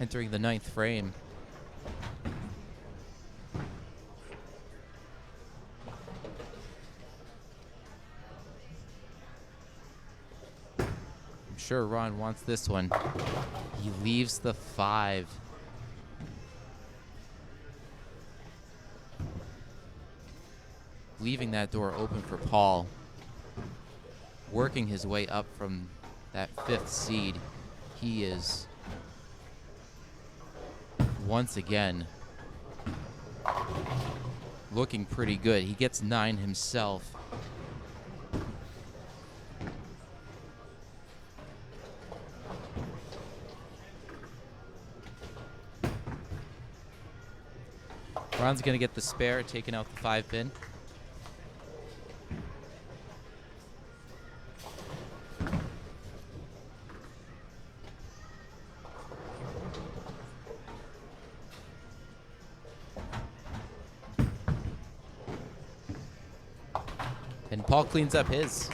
Speaker 1: Entering the 9th frame. I'm sure Ron wants this one. He leaves the 5. Leaving that door open for Paul. Working his way up from that 5th seed. He is once again looking pretty good. He gets 9 himself. Ron's going to get the spare, taking out the 5-pin. And Paul cleans up his.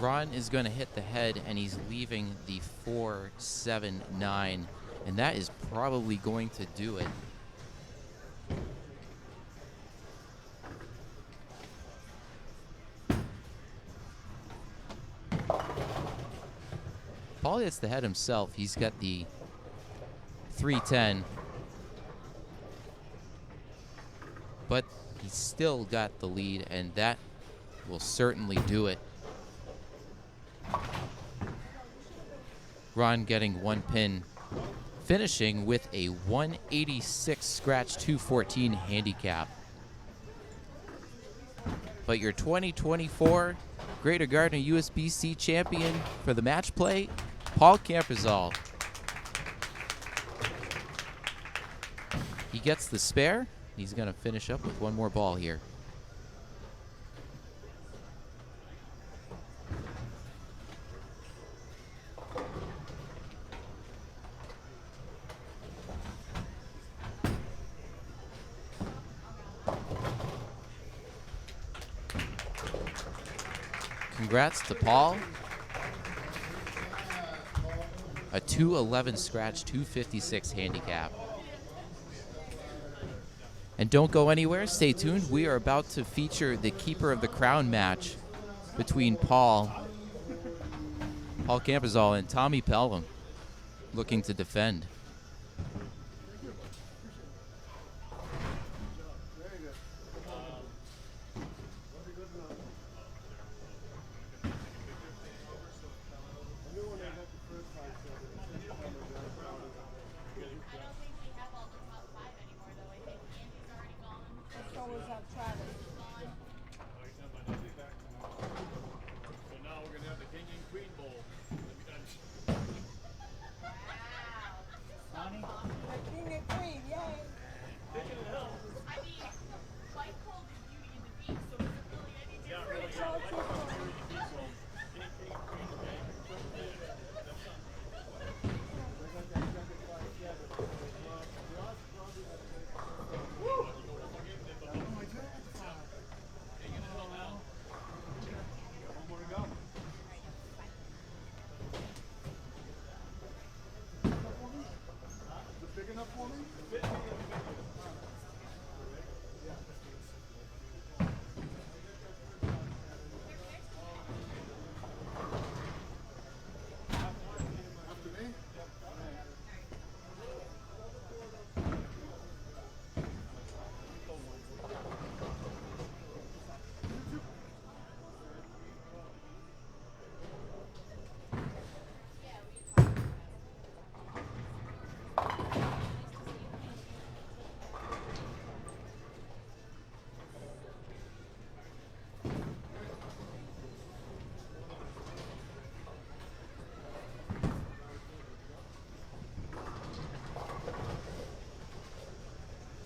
Speaker 1: Ron is going to hit the head, and he's leaving the 4-7-9, and that is probably going to do it. Paul hits the head himself. He's got the 3-10, but he's still got the lead, and that will certainly do it. Ron getting 1 pin, finishing with a 186 scratch 214 handicap. But your 2024 Greater Gardner USBC champion for the match play, Paul Camperzal. He gets the spare. He's going to finish up with one more ball here. Congrats to Paul. A 211 scratch, 256 handicap. And don't go anywhere. Stay tuned. We are about to feature the Keeper of the Crown match between Paul Camperzal and Tommy Pelham, looking to defend.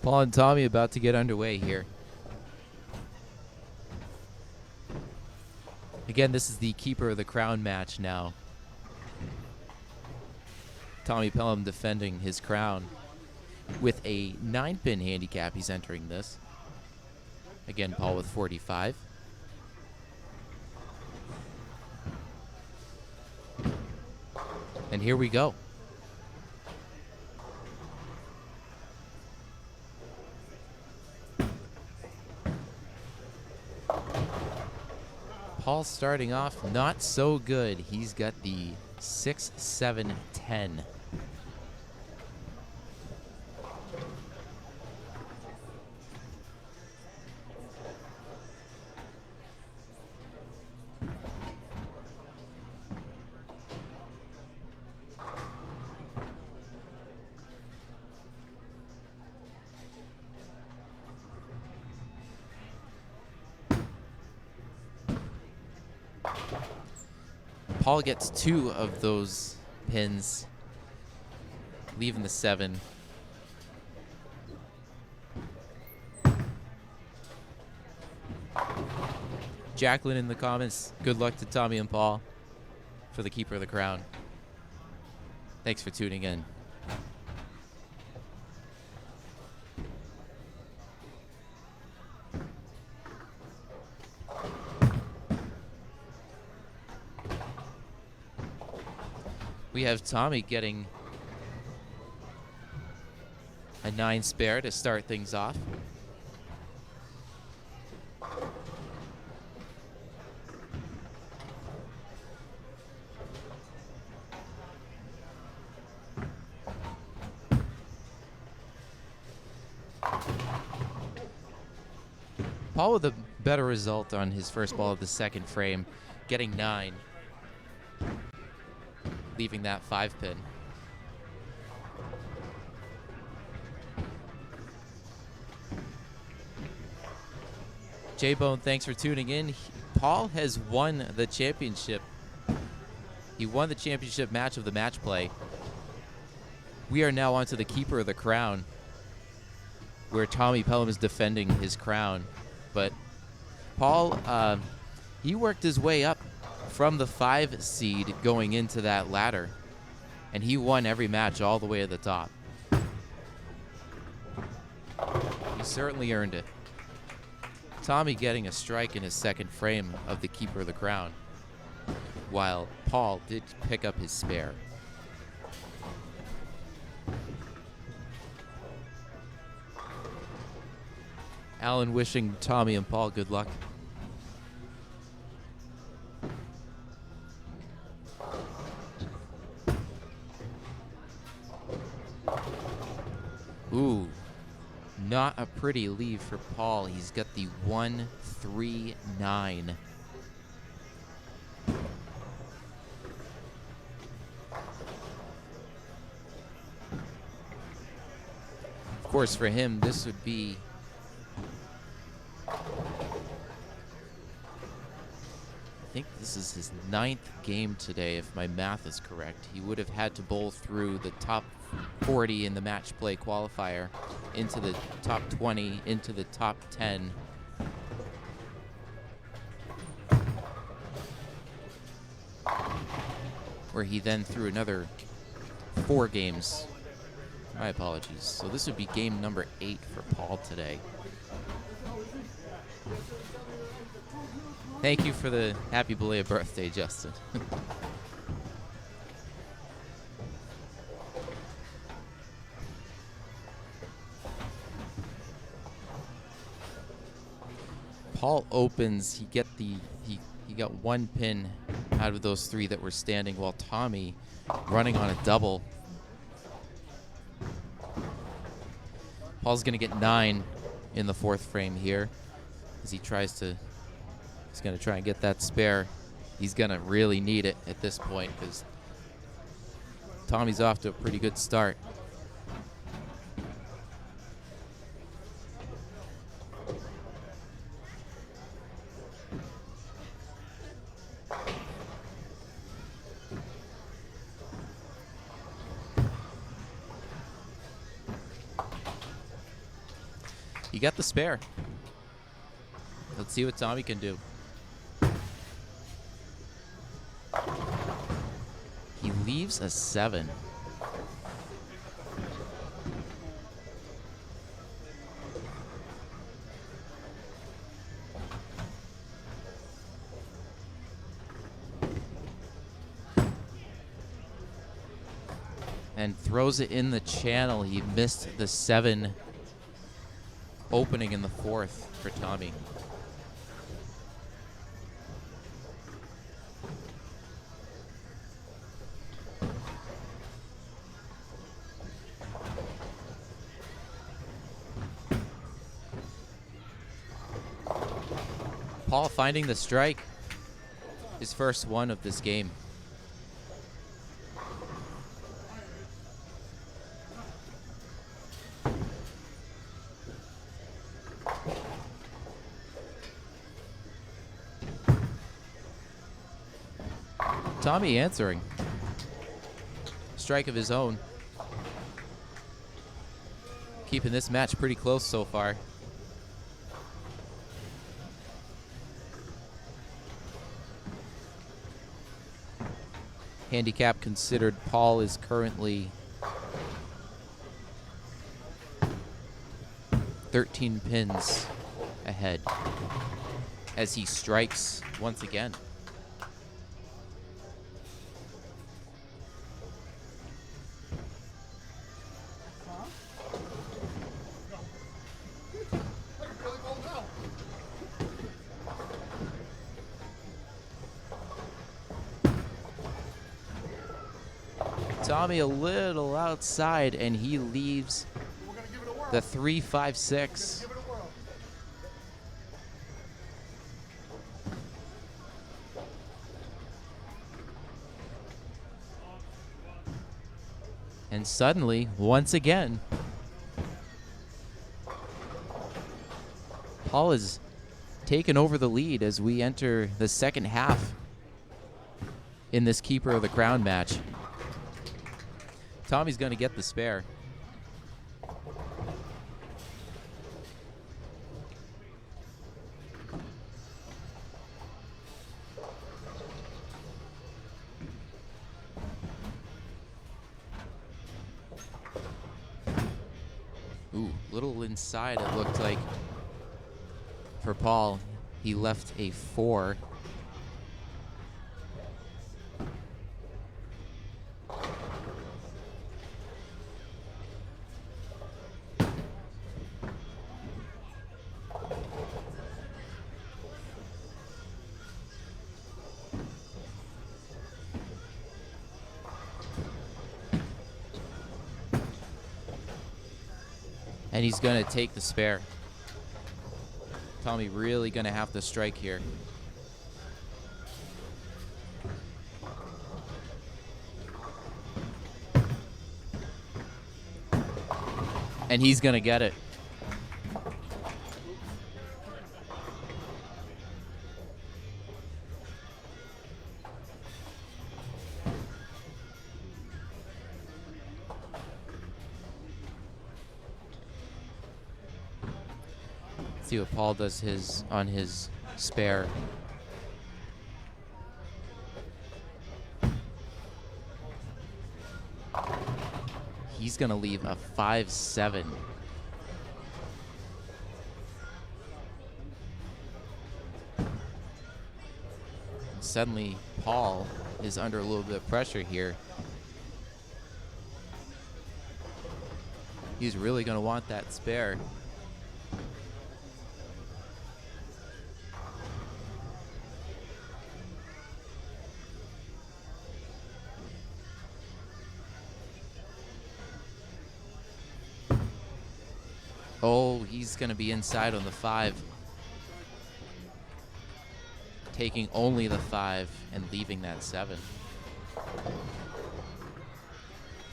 Speaker 1: Paul and Tommy about to get underway here. Again, this is the Keeper of the Crown match now. Tommy Pelham defending his crown with a 9-pin handicap. He's entering this. Again, Paul with 45. And here we go. Paul starting off not so good. He's got the 6-7-10. Paul gets 2 of those pins, leaving the 7. Jacqueline in the comments, good luck to Tommy and Paul for the Keeper of the Crown. Thanks for tuning in. We have Tommy getting a 9 spare to start things off. Paul with a better result on his first ball of the second frame, getting 9. Leaving that 5 pin. J-Bone, thanks for tuning in. Paul has won the championship. He won the championship match of the match play. We are now on to the Keeper of the Crown, where Tommy Pelham is defending his crown. But Paul, he worked his way up from the 5 seed going into that ladder, and he won every match all the way to the top. He certainly earned it. Tommy getting a strike in his second frame of the Keeper of the Crown, while Paul did pick up his spare. Alan wishing Tommy and Paul good luck. Ooh, not a pretty leave for Paul. He's got the 1-3-9. Of course, for him, this would be I think this is his 9th game today, if my math is correct. He would have had to bowl through the top 40 in the match play qualifier, into the top 20, into the top 10. Where he then threw another 4 games. My apologies. So this would be game number 8 for Paul today. Thank you for the happy belated birthday, Justin. Paul opens. He got 1 pin out of those 3 that were standing, while Tommy running on a double. Paul's gonna get 9 in the 4th frame here as he tries to. He's going to try and get that spare. He's going to really need it at this point because Tommy's off to a pretty good start. You got the spare. Let's see what Tommy can do. He leaves a 7. And throws it in the channel. He missed the 7 opening in the 4th for Tommy. Paul finding the strike, his first one of this game. Tommy answering. Strike of his own. Keeping this match pretty close so far. Handicap considered, Paul is currently 13 pins ahead as he strikes once again. Tommy a little outside, and he leaves the 3-5-6. And suddenly, once again, Paul has taken over the lead as we enter the second half in this Keeper of the Crown match. Tommy's going to get the spare. Ooh, little inside it looked like for Paul. He left a 4. And he's going to take the spare. Tommy really going to have to strike here. And he's going to get it. See what Paul does on his spare. He's gonna leave a 5-7. Suddenly, Paul is under a little bit of pressure here. He's really gonna want that spare. Oh, he's going to be inside on the 5. Taking only the 5 and leaving that 7.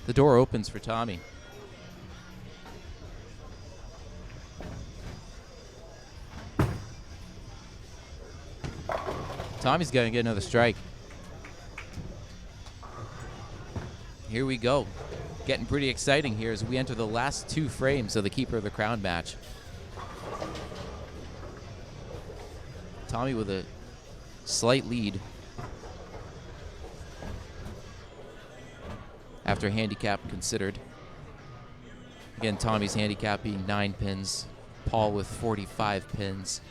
Speaker 1: The door opens for Tommy. Tommy's going to get another strike. Here we go. Getting pretty exciting here as we enter the last 2 frames of the Keeper of the Crown match. Tommy with a slight lead after handicap considered. Again, Tommy's handicap being 9 pins, Paul with 45 pins.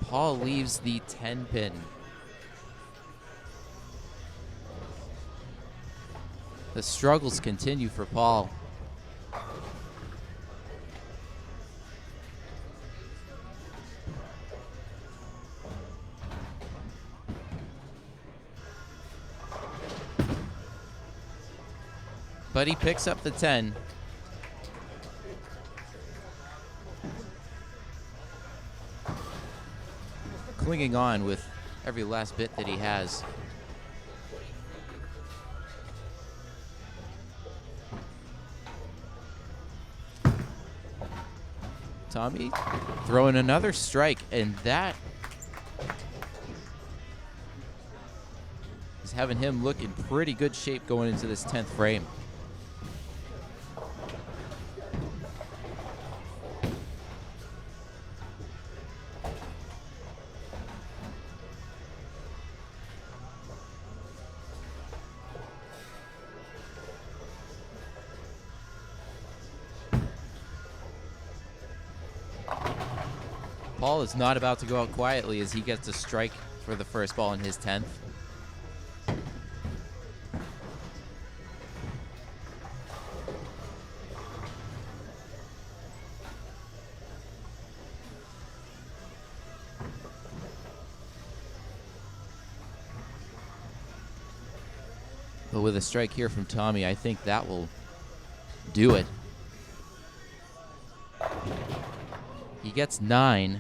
Speaker 1: Paul leaves the 10 pin. The struggles continue for Paul. But he picks up the 10. Clinging on with every last bit that he has. Tommy throwing another strike, and that dogs, having him look in pretty good shape going into this 10th frame. Paul is not about to go out quietly as he gets a strike for the first ball in his 10th. But with a strike here from Tommy, I think that will do it. He gets 9.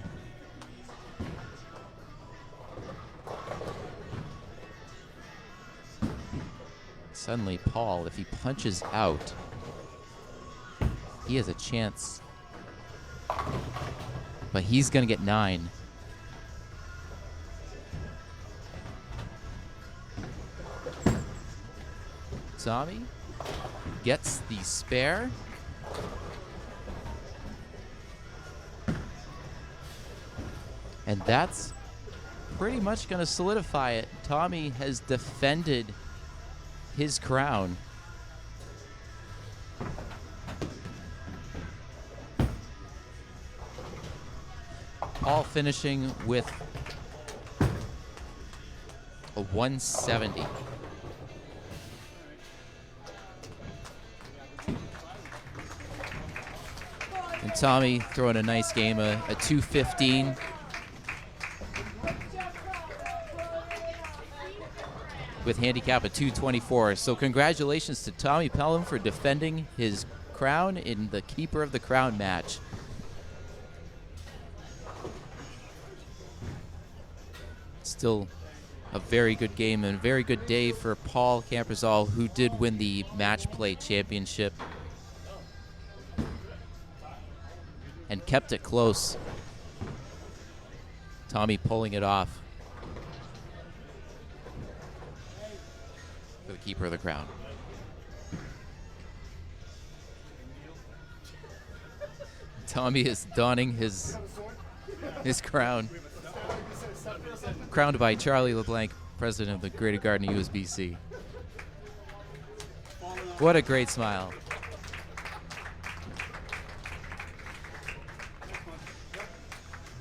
Speaker 1: Suddenly, Paul, if he punches out, he has a chance. But he's going to get 9. Tommy gets the spare. And that's pretty much going to solidify it. Tommy has defended his crown. All finishing with a 170. And Tommy throwing a nice game, a 215. With handicap of 224. So congratulations to Tommy Pelham for defending his crown in the Keeper of the Crown match. Still a very good game and a very good day for Paul Campersall, who did win the match play championship and kept it close. Tommy pulling it off for the Keeper of the Crown. Tommy is donning his crown. Crowned by Charlie LeBlanc, president of the Greater Gardner USBC. What a great smile.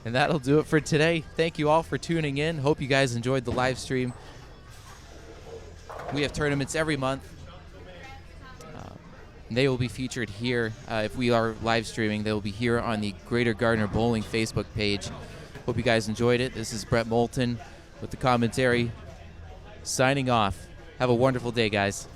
Speaker 1: And that'll do it for today. Thank you all for tuning in. Hope you guys enjoyed the live stream. We have tournaments every month. They will be featured here. If we are live streaming, they will be here on the Greater Gardner Bowling Facebook page. Hope you guys enjoyed it. This is Brett Moulton with the commentary, signing off. Have a wonderful day, guys.